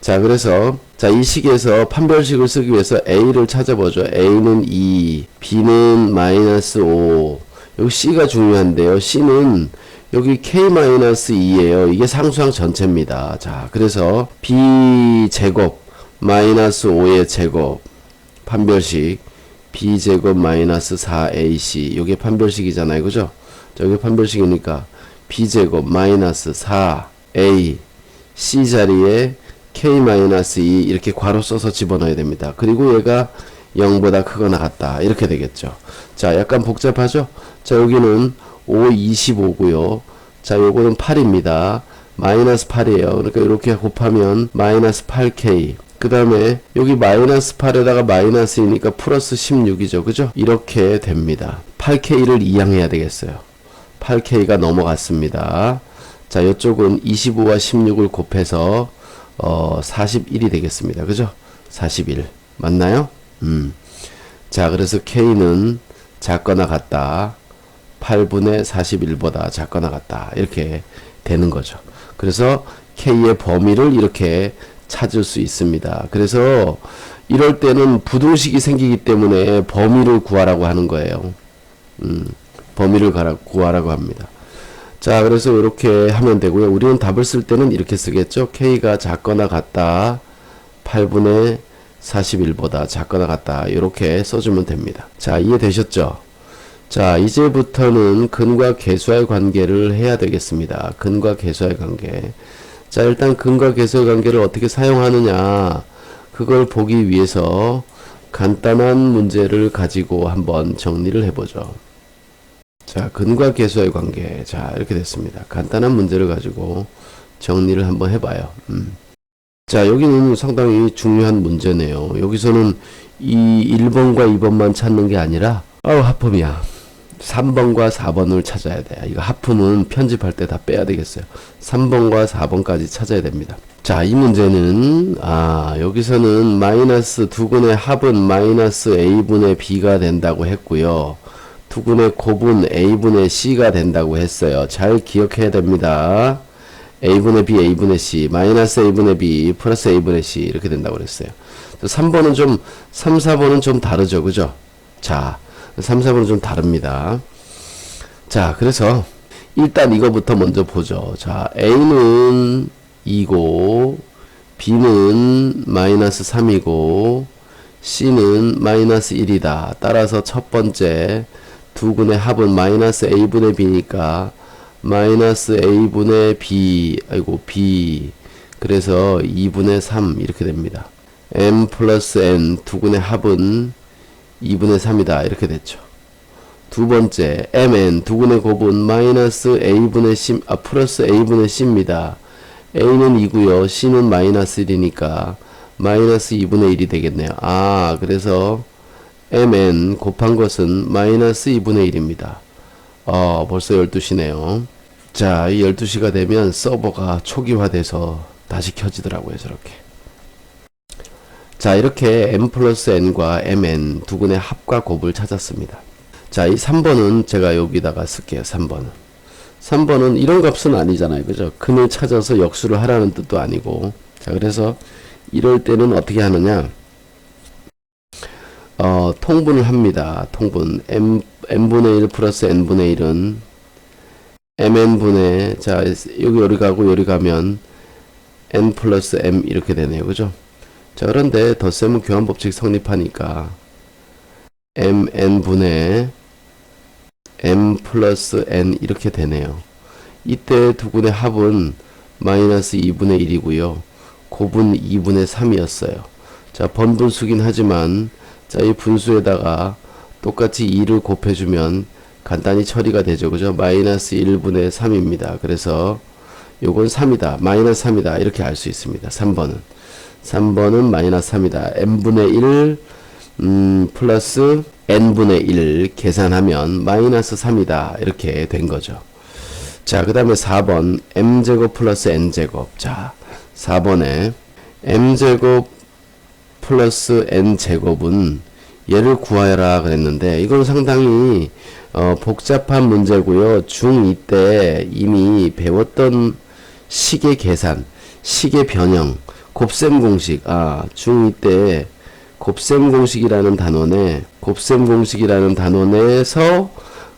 자, 그래서 이 식에서 판별식을 쓰기 위해서 A를 찾아보죠. A는 2, B는 -5. 여기 C가 중요한데요. C는 여기 K-2예요. 이게 상수항 전체입니다. 자, 그래서 B제곱 -5의 제곱 판별식 B제곱 -4AC 요게 판별식이잖아요. 그죠? 자, 여기 판별식이니까 B제곱 -4A C 자리에 K-2 이렇게 괄호 써서 집어넣어야 됩니다. 그리고 얘가 0보다 크거나 같다. 이렇게 되겠죠. 자, 약간 복잡하죠? 자, 여기는 5, 25고요. 자, 요거는 8입니다. -8이에요. 그러니까 이렇게 곱하면 -8K. 그 다음에 여기 -8에다가 마이너스이니까 플러스 16이죠. 그죠? 이렇게 됩니다. 8K를 이항해야 되겠어요. 8K가 넘어갔습니다. 자, 이쪽은 25와 16을 곱해서 41이 되겠습니다. 그죠? 41. 맞나요? 자, 그래서 K는 작거나 같다. 8분의 41보다 작거나 같다. 이렇게 되는 거죠. 그래서 K의 범위를 이렇게 찾을 수 있습니다. 그래서 이럴 때는 부등식이 생기기 때문에 범위를 구하라고 하는 거예요. 범위를 구하라고 합니다. 자, 그래서 이렇게 하면 되고요. 우리는 답을 쓸 때는 이렇게 쓰겠죠. K가 작거나 같다. 8분의 41보다 작거나 같다. 이렇게 써주면 됩니다. 자, 이해되셨죠? 자, 이제부터는 근과 계수의 관계를 해야 되겠습니다. 근과 계수의 관계. 자, 일단 근과 계수의 관계를 어떻게 사용하느냐, 그걸 보기 위해서 간단한 문제를 가지고 한번 정리를 해보죠. 자, 근과 계수의 관계. 자, 이렇게 됐습니다. 간단한 문제를 가지고 정리를 한번 해봐요. 자, 여기는 상당히 중요한 문제네요. 여기서는 이 1번과 2번만 찾는 게 아니라, 하품이야. 3번과 4번을 찾아야 돼. 이거 하품은 편집할 때 다 빼야 되겠어요. 3번과 4번까지 찾아야 됩니다. 자, 이 문제는 여기서는 마이너스 두근의 합은 마이너스 a분의 b가 된다고 했고요. 두근의 곱은 a분의 c가 된다고 했어요. 잘 기억해야 됩니다. a분의 b, a분의 c, 마이너스 a분의 b, 플러스 a분의 c 이렇게 된다고 그랬어요. 3번은 3, 4번은 좀 다르죠. 그죠? 자, 3, 4번은 좀 다릅니다. 자, 그래서 일단 이거부터 먼저 보죠. 자, A는 2고 B는 마이너스 3이고 C는 마이너스 1이다. 따라서 첫 번째 두근의 합은 마이너스 A분의 B니까 마이너스 A분의 B, B. 그래서 2분의 3 이렇게 됩니다. M 플러스 N 두근의 합은 2분의 3이다. 이렇게 됐죠. 두 번째, mn, 두근의 곱은 마이너스 a분의 c, 플러스 a분의 c입니다. a는 2고요. c는 마이너스 1이니까 마이너스 2분의 1이 되겠네요. 그래서 mn 곱한 것은 마이너스 2분의 1입니다. 벌써 12시네요. 자, 이 12시가 되면 서버가 초기화돼서 다시 켜지더라고요. 저렇게. 자, 이렇게 m 플러스 n과 mn 두근의 합과 곱을 찾았습니다. 자, 이 3번은 제가 여기다가 쓸게요. 3번은 이런 값은 아니잖아요. 그죠? 근을 찾아서 역수를 하라는 뜻도 아니고. 자, 그래서 이럴 때는 어떻게 하느냐, 통분을 합니다. 통분. m분의 1 플러스 n분의 1은 mn분의, 자, 여기 가고 여기 가면 n 플러스 m 이렇게 되네요. 그죠? 자, 그런데 덧셈은 교환법칙 성립하니까 mn분의 m 플러스 n 이렇게 되네요. 이때 두 군의 합은 마이너스 2분의 1이고요. 곱은 2분의 3이었어요. 자, 번분수긴 하지만 자, 이 분수에다가 똑같이 2를 곱해주면 간단히 처리가 되죠. 그죠? 마이너스 1분의 3입니다. 그래서 요건 3이다. 마이너스 3이다. 이렇게 알 수 있습니다. 3번은 마이너스 3이다. n분의 1 플러스 n분의 1 계산하면 마이너스 3이다. 이렇게 된 거죠. 자, 그 다음에 4번 m제곱 플러스 n제곱. 자, 4번에 m제곱 플러스 n제곱은 얘를 구하여라 그랬는데 이건 상당히 복잡한 문제고요. 중2 때 이미 배웠던 식의 계산, 식의 변형, 곱셈 공식. 중2 때 곱셈 공식이라는 단원에서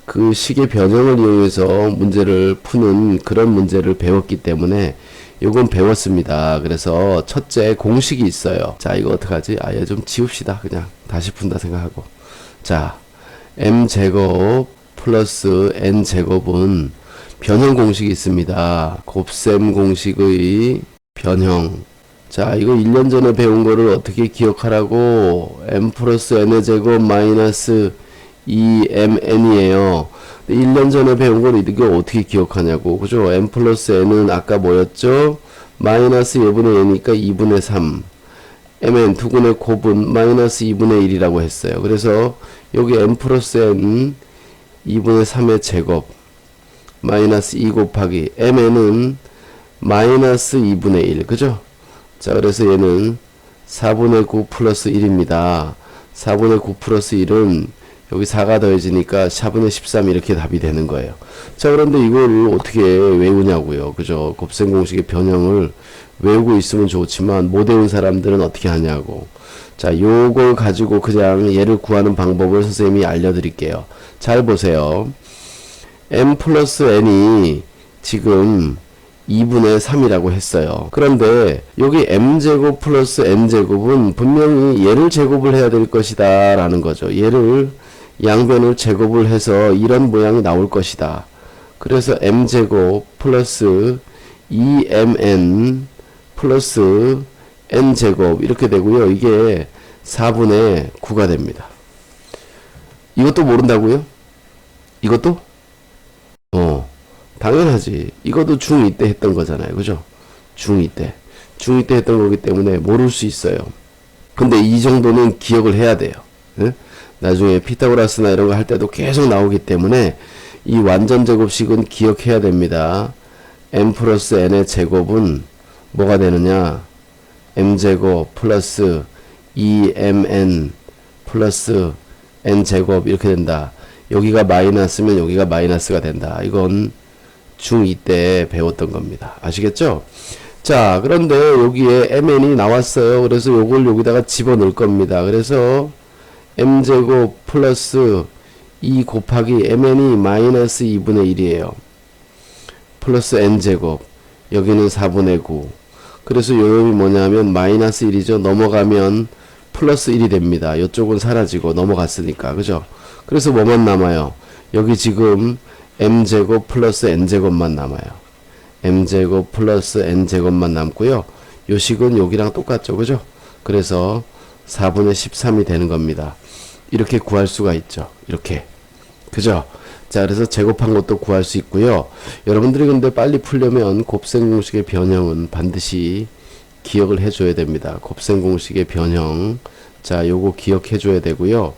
그 식의 변형을 이용해서 문제를 푸는 그런 문제를 배웠기 때문에 요건 배웠습니다. 그래서 첫째 공식이 있어요. 자, 이거 어떡하지? 얘 좀 지웁시다. 그냥 다시 푼다 생각하고. 자, m제곱 플러스 n제곱은 변형 공식이 있습니다. 곱셈 공식의 변형. 자, 이거 1년 전에 배운 거를 어떻게 기억하라고? m 플러스 n의 제곱 마이너스 2mn이에요. 1년 전에 배운 걸 이거 어떻게 기억하냐고. 그죠? m 플러스 n은 아까 뭐였죠? 마이너스 2분의 n이니까 2분의 3. mn 두근의 곱은 마이너스 2분의 1이라고 했어요. 그래서 여기 m 플러스 n 2분의 3의 제곱 마이너스 2 곱하기 mn은 마이너스 2분의 1. 그죠? 자, 그래서 얘는 4분의 9 플러스 1입니다. 4분의 9 플러스 1은 여기 4가 더해지니까 4분의 13 이렇게 답이 되는 거예요. 자, 그런데 이걸 어떻게 외우냐고요. 그죠? 곱셈 공식의 변형을 외우고 있으면 좋지만 못 외운 사람들은 어떻게 하냐고. 자, 요걸 가지고 그냥 얘를 구하는 방법을 선생님이 알려드릴게요. 잘 보세요. m 플러스 n이 지금 2분의 3이라고 했어요. 그런데 여기 m제곱 플러스 n제곱은 분명히 얘를 제곱을 해야 될 것이다 라는 거죠. 얘를 양변을 제곱을 해서 이런 모양이 나올 것이다. 그래서 m제곱 플러스 2mn 플러스 n제곱 이렇게 되고요. 이게 4분의 9가 됩니다. 이것도 모른다고요? 이것도? 당연하지. 이것도 중2 때 했던 거잖아요. 그죠? 중2 때 했던 거기 때문에 모를 수 있어요. 근데 이 정도는 기억을 해야 돼요. 네? 나중에 피타고라스나 이런 거 할 때도 계속 나오기 때문에 이 완전 제곱식은 기억해야 됩니다. m 플러스 n의 제곱은 뭐가 되느냐? m제곱 플러스 2mn 플러스 n제곱 이렇게 된다. 여기가 마이너스면 여기가 마이너스가 된다. 이건 중2 때 배웠던 겁니다. 아시겠죠? 자, 그런데 여기에 mn이 나왔어요. 그래서 요걸 여기다가 집어넣을 겁니다. 그래서 m제곱 플러스 2 곱하기 mn이 마이너스 2분의 1이에요. 플러스 n제곱. 여기는 4분의 9. 그래서 요놈이 뭐냐면 마이너스 1이죠. 넘어가면 플러스 1이 됩니다. 이쪽은 사라지고 넘어갔으니까. 그죠? 그래서 뭐만 남아요? 여기 지금 m제곱 플러스 n제곱만 남아요. m제곱 플러스 n제곱만 남고요. 요 식은 여기랑 똑같죠. 그죠? 그래서 4분의 13이 되는 겁니다. 이렇게 구할 수가 있죠. 이렇게. 그죠? 자, 그래서 제곱한 것도 구할 수 있고요. 여러분들이 근데 빨리 풀려면 곱셈 공식의 변형은 반드시 기억을 해줘야 됩니다. 곱셈 공식의 변형. 자, 요거 기억해줘야 되고요.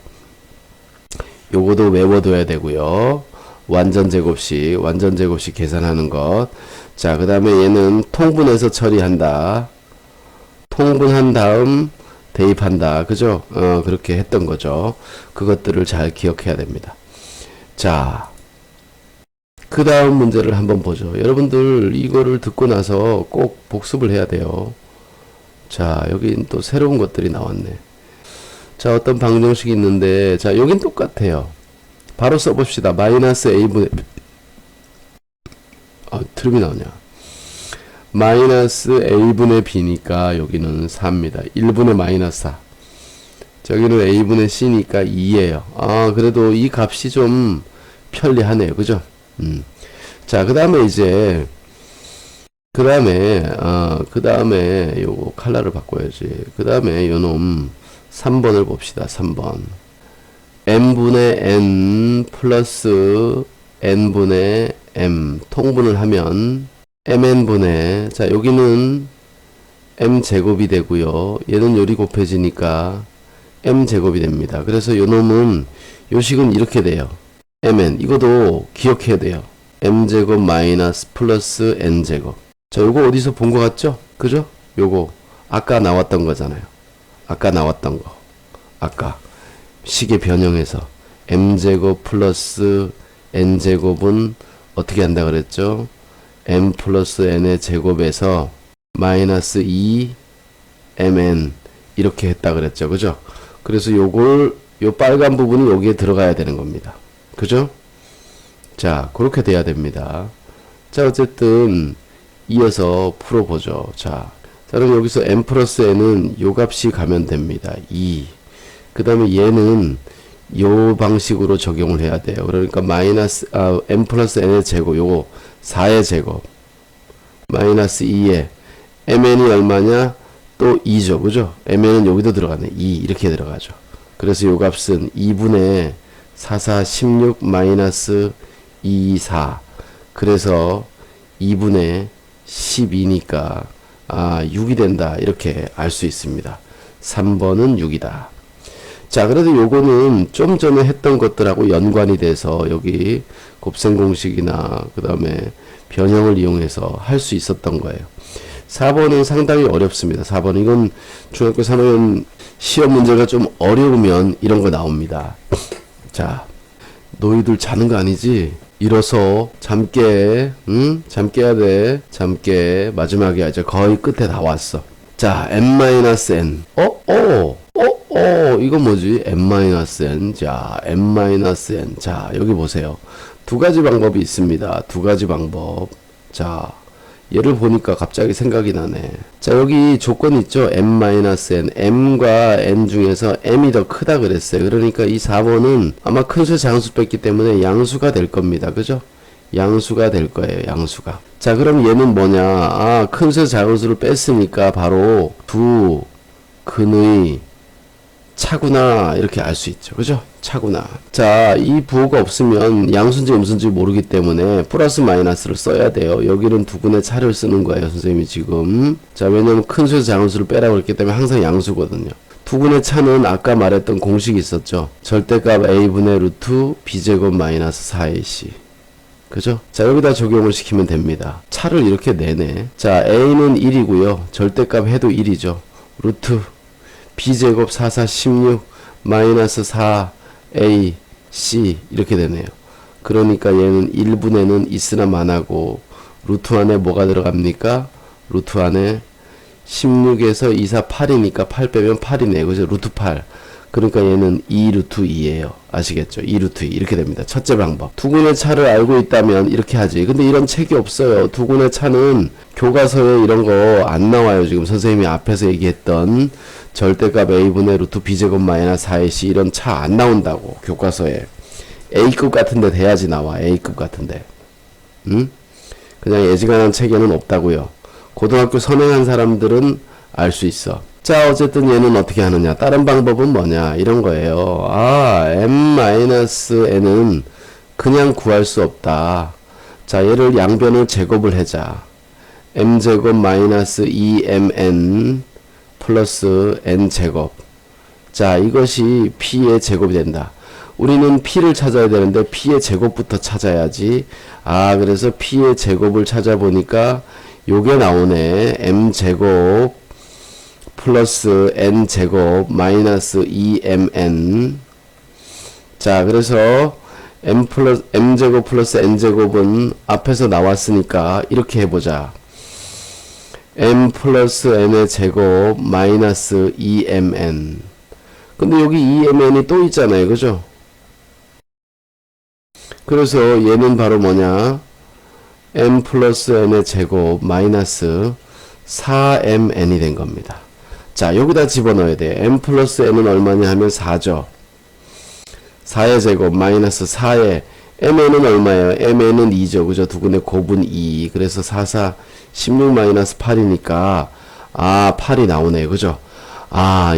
요거도 외워둬야 되고요. 완전 제곱식 계산하는 것. 자, 그 다음에 얘는 통분해서 처리한다. 통분한 다음 대입한다. 그죠? 그렇게 했던 거죠. 그것들을 잘 기억해야 됩니다. 자, 그 다음 문제를 한번 보죠. 여러분들 이거를 듣고 나서 꼭 복습을 해야 돼요. 자, 여긴 또 새로운 것들이 나왔네. 자, 어떤 방정식이 있는데, 자, 여긴 똑같아요. 바로 써봅시다. 마이너스 a분의 트름이 나오냐. 마이너스 a분의 b니까 여기는 4입니다. 1분의 마이너스 4. 저기는 a분의 c니까 2예요. 그래도 이 값이 좀 편리하네요. 그죠? 자, 그 다음에 이제, 그 다음에 요거 컬러를 바꿔야지. 그 다음에 요놈 3번을 봅시다. 3번. n분의 n 플러스 n분의 m 통분을 하면 mn분의, 자, 여기는 m제곱이 되고요. 얘는 요리 곱해지니까 m제곱이 됩니다. 그래서 요 놈은, 요 식은 이렇게 돼요. mn, 이것도 기억해야 돼요. m제곱 마이너스 플러스 n제곱. 자, 요거 어디서 본 것 같죠? 그죠? 요거 아까 나왔던 거잖아요. 아까 나왔던 거. 아까 식의 변형에서 m제곱 플러스 n제곱은 어떻게 한다 그랬죠? m 플러스 n의 제곱에서 마이너스 2mn 이렇게 했다 그랬죠. 그죠? 그래서 요걸, 요 빨간 부분이 여기에 들어가야 되는 겁니다. 그죠? 자, 그렇게 돼야 됩니다. 자, 어쨌든 이어서 풀어보죠. 자, 그럼 여기서 m 플러스 n은 요 값이 가면 됩니다. 2. 그 다음에 얘는 요 방식으로 적용을 해야 돼요. 그러니까 마이너스, m 플러스 n의 제곱, 요거 4의 제곱 마이너스 2에 mn이 얼마냐? 또 2죠. 그죠? mn은 여기도 들어가네. 2 이렇게 들어가죠. 그래서 요 값은 2분의 4, 4, 16 마이너스 2, 4. 그래서 2분의 12니까 6이 된다. 이렇게 알 수 있습니다. 3번은 6이다. 자, 그래도 요거는 좀 전에 했던 것들하고 연관이 돼서 여기 곱셈 공식이나 그 다음에 변형을 이용해서 할 수 있었던 거예요. 4번은 상당히 어렵습니다. 4번 이건 중학교 3학년 시험 문제가 좀 어려우면 이런 거 나옵니다. 자, 너희들 자는 거 아니지? 일어서 잠 깨. 응? 잠 깨야 돼. 잠 깨. 마지막이야. 이제 거의 끝에 다 왔어. 자, m-n. 이거 뭐지? m-n. 자, m-n. 자, 여기 보세요. 두 가지 방법이 있습니다. 두 가지 방법. 자, 얘를 보니까 갑자기 생각이 나네. 자, 여기 조건 있죠? m-n. m과 n 중에서 m이 더 크다 그랬어요. 그러니까 이 4번은 아마 큰수 장수 뺐기 때문에 양수가 될 겁니다. 그죠? 양수가 될 거예요. 양수가. 자, 그럼 얘는 뭐냐? 큰수 장수를 뺐으니까 바로 두 근의 차구나 이렇게 알 수 있죠. 그죠? 차구나. 자, 이 부호가 없으면 양수인지 음수인지 모르기 때문에 플러스 마이너스를 써야 돼요. 여기는 두근의 차를 쓰는 거예요. 선생님이 지금. 자, 왜냐면 큰 수에서 작은 수를 빼라고 그랬기 때문에 항상 양수거든요. 두근의 차는 아까 말했던 공식이 있었죠. 절대값 a분의 루트 b제곱 마이너스 4ac. 그죠? 자, 여기다 적용을 시키면 됩니다. 차를 이렇게 내네. 자, a는 1이고요. 절대값 해도 1이죠. 루트 b제곱 4, 4, 16 마이너스 4a c 이렇게 되네요. 그러니까 얘는 1분에는 있으나 마나고 루트 안에 뭐가 들어갑니까? 루트 안에 16에서 2, 4, 8이니까 8 빼면 8이네요. 그죠? 루트 8. 그러니까 얘는 2 루트 2예요. 아시겠죠? 2 루트 2 이렇게 됩니다. 첫째 방법. 두근의 차를 알고 있다면 이렇게 하지. 근데 이런 책이 없어요. 두근의 차는 교과서에 이런 거 안 나와요. 지금 선생님이 앞에서 얘기했던 절대값 a분의 루트 b제곱 마이너스 4ac 이런 차 안 나온다고. 교과서에. A급 같은데 돼야지 나와. A급 같은데. 응? 그냥 예지간한 책에는 없다고요. 고등학교 선행한 사람들은 알 수 있어. 자, 어쨌든 얘는 어떻게 하느냐. 다른 방법은 뭐냐. 이런 거예요. m-n은 그냥 구할 수 없다. 자, 얘를 양변을 제곱을 하자. m제곱 마이너스 2mn 플러스 n제곱. 자, 이것이 p의 제곱이 된다. 우리는 p를 찾아야 되는데 p의 제곱부터 찾아야지. 그래서 p의 제곱을 찾아보니까 요게 나오네. m제곱 플러스 n제곱 마이너스 2mn. 자, 그래서 m제곱 플러스 n제곱은 앞에서 나왔으니까 이렇게 해보자. m 플러스 n의 제곱 마이너스 2mn. 근데 여기 2mn이 또 있잖아요. 그죠? 그래서 얘는 바로 뭐냐? m 플러스 n의 제곱 마이너스 4mn이 된 겁니다. 자, 여기다 집어넣어야 돼. m 플러스 n은 얼마냐 하면 4죠. 4의 제곱 마이너스 4의 mn은 얼마예요? mn은 2죠. 그죠? 두근의 곱은 2. 그래서 4, 4, 16 마이너스 8이니까, 8이 나오네요. 그죠?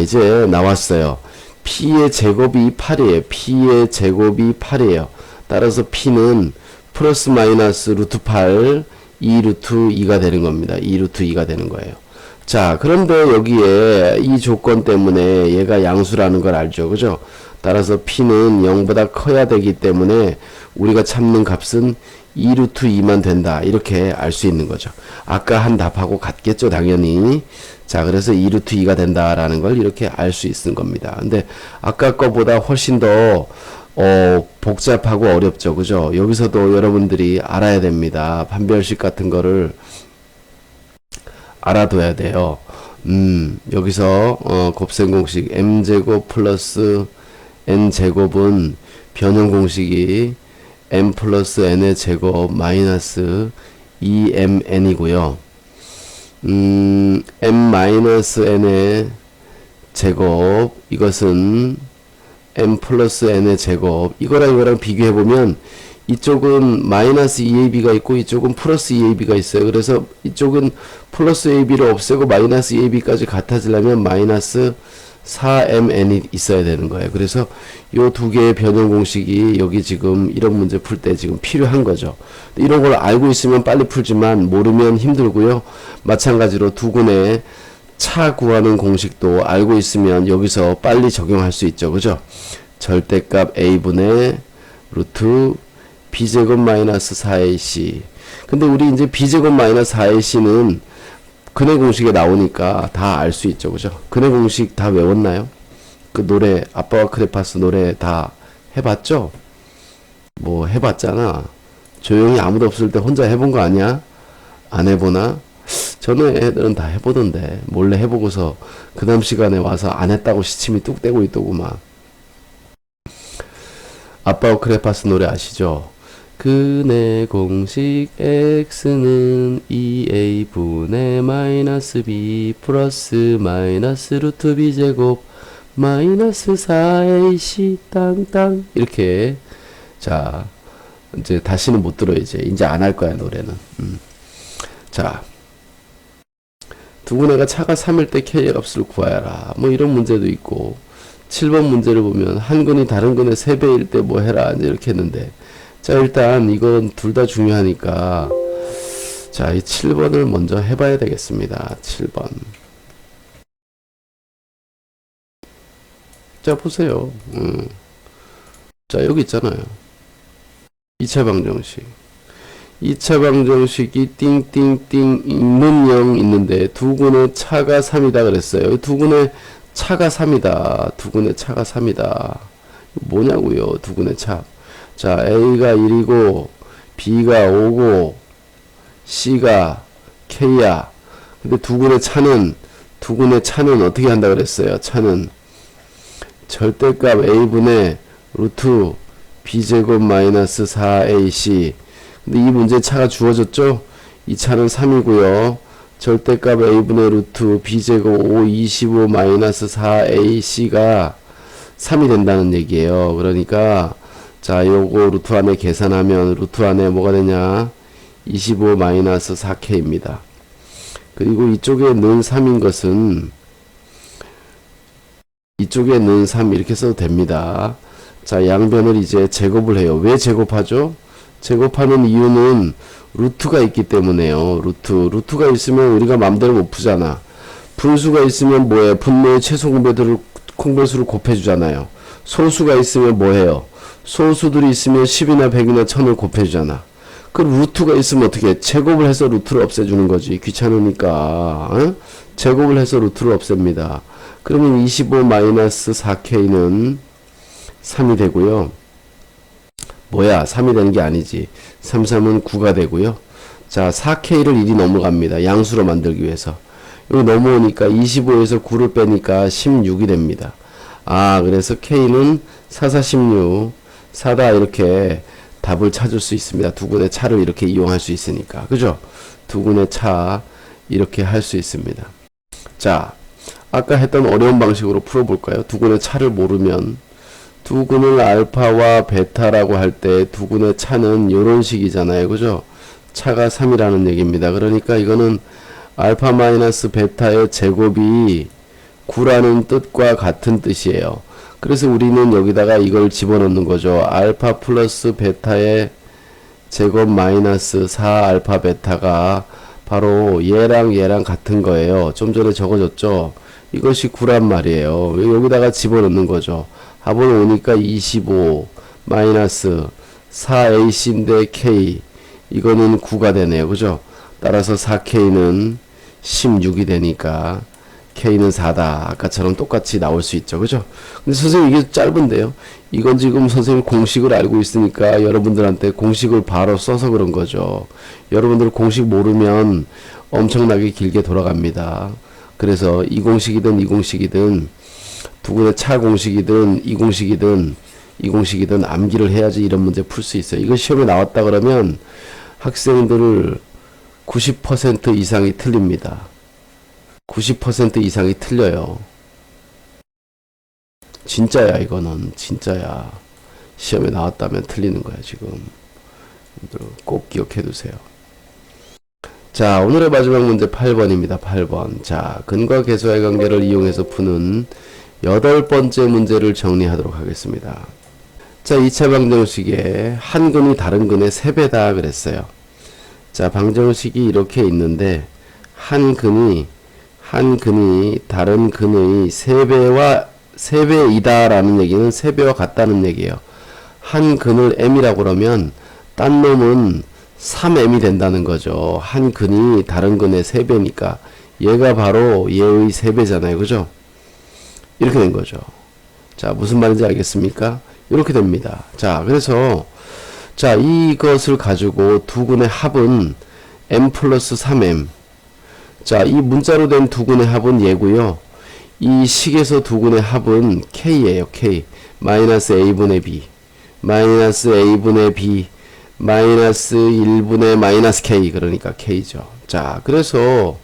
이제 나왔어요. p의 제곱이 8이에요. p의 제곱이 8이에요. 따라서 p는 플러스 마이너스 루트 8, 2 루트 2가 되는 겁니다. 2 루트 2가 되는 거예요. 자, 그런데 여기에 이 조건 때문에 얘가 양수라는 걸 알죠. 그죠? 따라서 p는 0보다 커야 되기 때문에 우리가 찾는 값은 2 루트 2만 된다. 이렇게 알 수 있는 거죠. 아까 한 답하고 같겠죠. 당연히. 자, 그래서 2 루트 2가 된다라는 걸 이렇게 알 수 있는 겁니다. 근데 아까 거보다 훨씬 더 복잡하고 어렵죠. 그죠? 여기서도 여러분들이 알아야 됩니다. 판별식 같은 거를 알아둬야 돼요. 여기서 곱셈 공식 m제곱 플러스 n제곱은 변형 공식이 m 플러스 n의 제곱 마이너스 2mn이고요. m 마이너스 n의 제곱, 이것은 m 플러스 n의 제곱, 이거랑 비교해보면 이쪽은 마이너스 2ab가 있고 이쪽은 플러스 2ab가 있어요. 그래서 이쪽은 플러스 ab를 없애고 마이너스 2ab까지 같아지려면 마이너스 4mn이 있어야 되는 거예요. 그래서 요 두 개의 변형 공식이 여기 지금 이런 문제 풀 때 지금 필요한 거죠. 이런 걸 알고 있으면 빨리 풀지만 모르면 힘들고요. 마찬가지로 두근의 차 구하는 공식도 알고 있으면 여기서 빨리 적용할 수 있죠. 그죠? 절대값 a분의 루트 b제곱 마이너스 4ac. 근데 우리 이제 b제곱 마이너스 4ac는 근해 공식에 나오니까 다 알 수 있죠. 그죠? 근해 공식 다 외웠나요? 그 노래, 아빠와 크레파스 노래 다 해봤죠? 뭐 해봤잖아. 조용히 아무도 없을 때 혼자 해본 거 아니야? 안 해보나? 저는 애들은 다 해보던데 몰래 해보고서 그 다음 시간에 와서 안 했다고 시침이 뚝 떼고 있더구만. 아빠와 크레파스 노래 아시죠? 근해 공식 x는 2a분의 마이너스 b 플러스 마이너스 루트 b 제곱 마이너스 4ac 땅땅 이렇게. 자, 이제 다시는 못 들어. 이제 안 할 거야 노래는. 자, 두분애가 차가 3일 때 k의 값을 구하여라. 뭐 이런 문제도 있고, 7번 문제를 보면 한 근이 다른 근의 3배일 때 뭐 해라 이렇게 했는데, 자, 일단 이건 둘 다 중요하니까 자, 이 7번을 먼저 해봐야 되겠습니다. 7번. 자, 보세요. 자, 여기 있잖아요. 2차 방정식. 2차 방정식이 띵띵띵 있는 0 있는데 두근의 차가 3이다 그랬어요. 두근의 차가 3이다. 두근의 차가 3이다. 뭐냐고요, 두근의 차. 자, A가 1이고 B가 5고 C가 K야. 근데 두근의 차는 어떻게 한다 그랬어요? 차는 절대값 A분의 루트 B제곱 마이너스 4AC. 근데 이 문제 차가 주어졌죠? 이 차는 3이고요. 절대값 A분의 루트 B제곱 5, 25 마이너스 4AC가 3이 된다는 얘기예요. 그러니까 자, 요거 루트 안에 계산하면 루트 안에 뭐가 되냐? 25 마이너스 4K입니다. 그리고 이쪽에 는 3인 것은 이쪽에 는 3 이렇게 써도 됩니다. 자, 양변을 이제 제곱을 해요. 왜 제곱하죠? 제곱하는 이유는 루트가 있기 때문에요. 루트가 있으면 우리가 맘대로 못 푸잖아. 분수가 있으면 뭐해? 분모의 최소 공배수를 곱해주잖아요. 소수가 있으면 뭐해요? 소수들이 있으면 10이나 100이나 1000을 곱해주잖아. 그 루트가 있으면 어떻게 해? 제곱을 해서 루트를 없애주는 거지. 귀찮으니까. 어? 제곱을 해서 루트를 없앱니다. 그러면 25 마이너스 4K는 3이 되고요. 뭐야? 3이 되는 게 아니지. 3, 3은 9가 되고요. 자, 4K를 1이 넘어갑니다. 양수로 만들기 위해서. 여기 넘어오니까 25에서 9를 빼니까 16이 됩니다. 그래서 K는 4, 4, 16. 4다 이렇게 답을 찾을 수 있습니다. 두근의 차를 이렇게 이용할 수 있으니까. 그죠? 두근의 차 이렇게 할 수 있습니다. 자, 아까 했던 어려운 방식으로 풀어볼까요? 두근의 차를 모르면 두근을 알파와 베타라고 할 때 두근의 차는 요런 식이잖아요. 그죠? 차가 3이라는 얘기입니다. 그러니까 이거는 알파 마이너스 베타의 제곱이 9라는 뜻과 같은 뜻이에요. 그래서 우리는 여기다가 이걸 집어넣는 거죠. 알파 플러스 베타의 제곱 마이너스 4 알파 베타가 바로 얘랑 같은 거예요. 좀 전에 적어줬죠. 이것이 9란 말이에요. 여기다가 집어넣는 거죠. 합은 오니까 25 마이너스 4ac인데 k 이거는 9가 되네요. 그죠? 따라서 4k는 16이 되니까 k는 4다. 아까처럼 똑같이 나올 수 있죠. 그죠? 근데 선생님 이게 짧은데요. 이건 지금 선생님 공식을 알고 있으니까 여러분들한테 공식을 바로 써서 그런 거죠. 여러분들 공식 모르면 엄청나게 길게 돌아갑니다. 그래서 이 공식이든 이 공식이든 두근의 차 공식이든 이 공식이든 이 공식이든 암기를 해야지 이런 문제 풀 수 있어요. 이거 시험에 나왔다 그러면 학생들 90% 이상이 틀립니다. 90% 이상이 틀려요. 진짜야. 이거는 진짜야. 시험에 나왔다면 틀리는 거야 지금. 꼭 기억해 두세요. 자, 오늘의 마지막 문제 8번입니다. 8번. 자, 근과 계수와의 관계를 이용해서 푸는 8번째 문제를 정리하도록 하겠습니다. 자, 2차 방정식에 한 근이 다른 근의 3배다 그랬어요. 자, 방정식이 이렇게 있는데 한 근이 다른 근의 3배이다 라는 얘기는 3배와 같다는 얘기예요. 한 근을 m이라고 그러면 딴 놈은 3m이 된다는 거죠. 한 근이 다른 근의 3배니까 얘가 바로 얘의 3배잖아요. 그죠? 이렇게 된 거죠. 자, 무슨 말인지 알겠습니까? 이렇게 됩니다. 자, 그래서 자, 이것을 가지고 두 근의 합은 m 플러스 3m. 자, 이 문자로 된 두 근의 합은 얘고요. 이 식에서 두 근의 합은 k예요. k. 마이너스 a분의 b. 마이너스 a분의 b. 마이너스 1분의 마이너스 k. 그러니까 k죠. 자, 그래서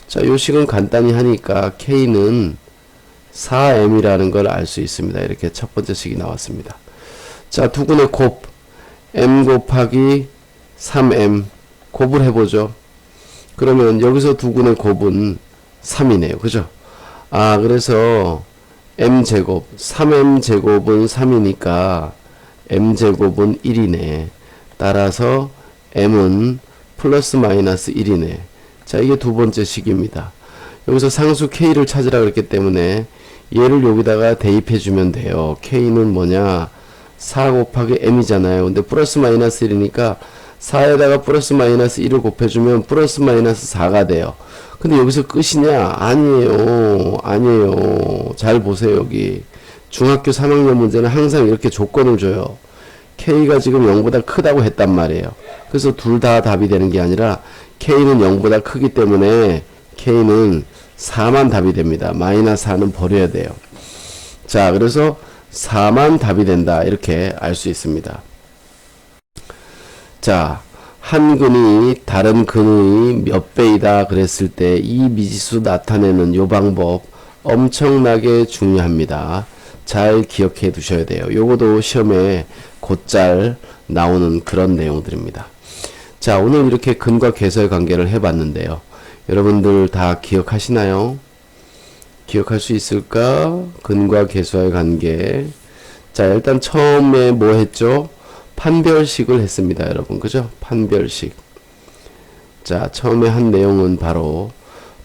자, 요 식은 간단히 하니까 k는 4m이라는 걸 알 수 있습니다. 이렇게 첫 번째 식이 나왔습니다. 자, 두 근의 곱 m 곱하기 3m 곱을 해보죠. 그러면 여기서 두 근의 곱은 3이네요. 그죠? 아, 그래서 m제곱 3m제곱은 3이니까 m제곱은 1이네. 따라서 m은 플러스 마이너스 1이네. 자, 이게 두 번째 식입니다. 여기서 상수 k를 찾으라 그랬기 때문에 얘를 여기다가 대입해 주면 돼요. k는 뭐냐? 4 곱하기 m이잖아요. 근데 플러스 마이너스 1이니까 4에다가 플러스 마이너스 1을 곱해주면 플러스 마이너스 4가 돼요. 근데 여기서 끝이냐? 아니에요. 아니에요. 잘 보세요. 여기 중학교 3학년 문제는 항상 이렇게 조건을 줘요. k가 지금 0보다 크다고 했단 말이에요. 그래서 둘 다 답이 되는 게 아니라 k는 0보다 크기 때문에 k는 4만 답이 됩니다. 마이너스 4는 버려야 돼요. 자, 그래서 4만 답이 된다. 이렇게 알 수 있습니다. 자, 한 근이 다른 근의 몇 배이다 그랬을 때 이 미지수 나타내는 요 방법 엄청나게 중요합니다. 잘 기억해 두셔야 돼요. 요거도 시험에 곧잘 나오는 그런 내용들입니다. 자, 오늘 이렇게 근과 계수의 관계를 해봤는데요. 여러분들 다 기억하시나요? 기억할 수 있을까? 근과 계수의 관계. 자, 일단 처음에 뭐 했죠? 판별식을 했습니다. 여러분. 그죠? 판별식. 자, 처음에 한 내용은 바로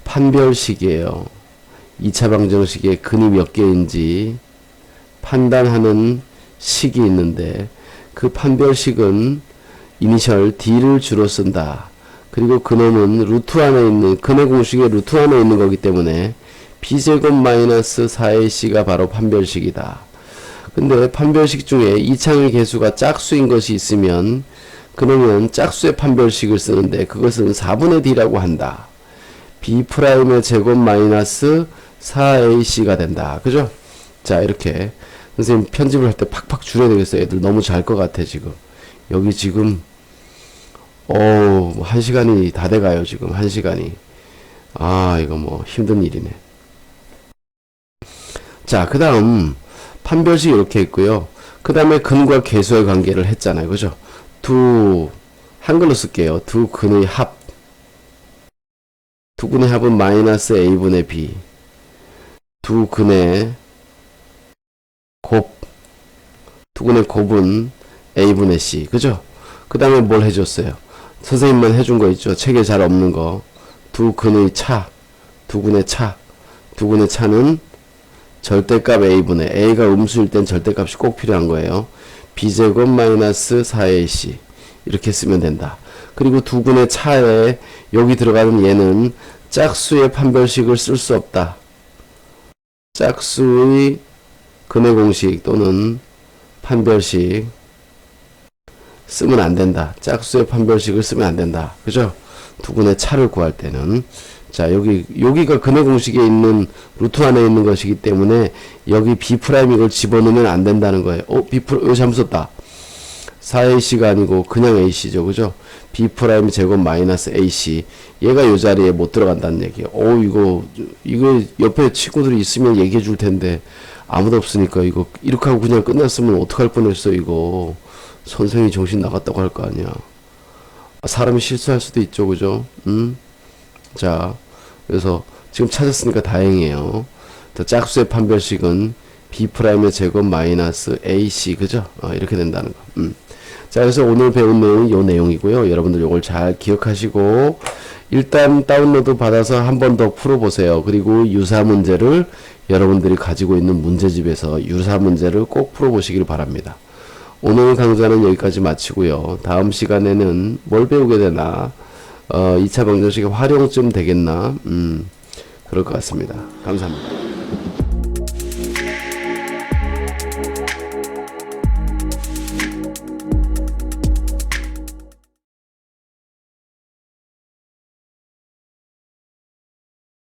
판별식이에요. 2차 방정식의 근이 몇 개인지 판단하는 식이 있는데 그 판별식은 이니셜 D를 주로 쓴다. 그리고 그놈은 루트 안에 있는 근의 공식의 루트 안에 있는 거기 때문에 b제곱 마이너스 4ac가 바로 판별식이다. 근데 판별식 중에 이창의 개수가 짝수인 것이 있으면 그러면 짝수의 판별식을 쓰는데 그것은 4분의 d라고 한다. b'의 제곱 마이너스 4ac가 된다. 그죠? 자, 이렇게 선생님 편집을 할 때 팍팍 줄여야 되겠어요. 애들 너무 잘 것 같아 지금. 여기 지금 1시간이 다 돼가요. 지금 1시간이. 아, 이거 뭐 힘든 일이네. 자, 그 다음 판별식 이렇게 있고요. 그 다음에 근과 계수의 관계를 했잖아요. 그죠? 한글로 쓸게요. 두 근의 합. 두 근의 합은 마이너스 a분의 b. 두 근의 곱. 두 근의 곱은 a분의 c. 그죠? 그 다음에 뭘 해줬어요? 선생님만 해준 거 있죠? 책에 잘 없는 거. 두 근의 차. 두 근의 차. 두 근의 차는 절대값 a분의 a가 음수일 땐 절대값이 꼭 필요한 거예요. b제곱 마이너스 4ac 이렇게 쓰면 된다. 그리고 두 근의 차에 여기 들어가는 얘는 짝수의 판별식을 쓸 수 없다. 짝수의 근의 공식 또는 판별식 쓰면 안 된다. 짝수의 판별식을 쓰면 안 된다. 그죠? 두 근의 차를 구할 때는 자, 여기가 근의 공식에 있는 루트 안에 있는 것이기 때문에 여기 B' 이걸 집어넣으면 안 된다는 거예요. B' 이거 잘못 썼다. 4ac가 아니고 그냥 ac죠. 그죠? B' 제곱 마이너스 ac. 얘가 요 자리에 못 들어간다는 얘기예요. 이거 옆에 친구들이 있으면 얘기해 줄 텐데 아무도 없으니까 이거 이렇게 하고 그냥 끝났으면 어떡할 뻔했어 이거. 선생님이 정신 나갔다고 할 거 아니야. 사람이 실수할 수도 있죠. 그죠? 자, 그래서 지금 찾았으니까 다행이에요. 짝수의 판별식은 B'의 제곱 마이너스 AC, 그죠? 이렇게 된다는 거. 자, 그래서 오늘 배운 내용은 요 내용이고요. 여러분들 요걸 잘 기억하시고, 일단 다운로드 받아서 한 번 더 풀어보세요. 그리고 유사 문제를 여러분들이 가지고 있는 문제집에서 유사 문제를 꼭 풀어보시길 바랍니다. 오늘 강좌는 여기까지 마치고요. 다음 시간에는 뭘 배우게 되나? 2차 방정식의 활용 좀 되겠나? 그럴 것 같습니다. 감사합니다.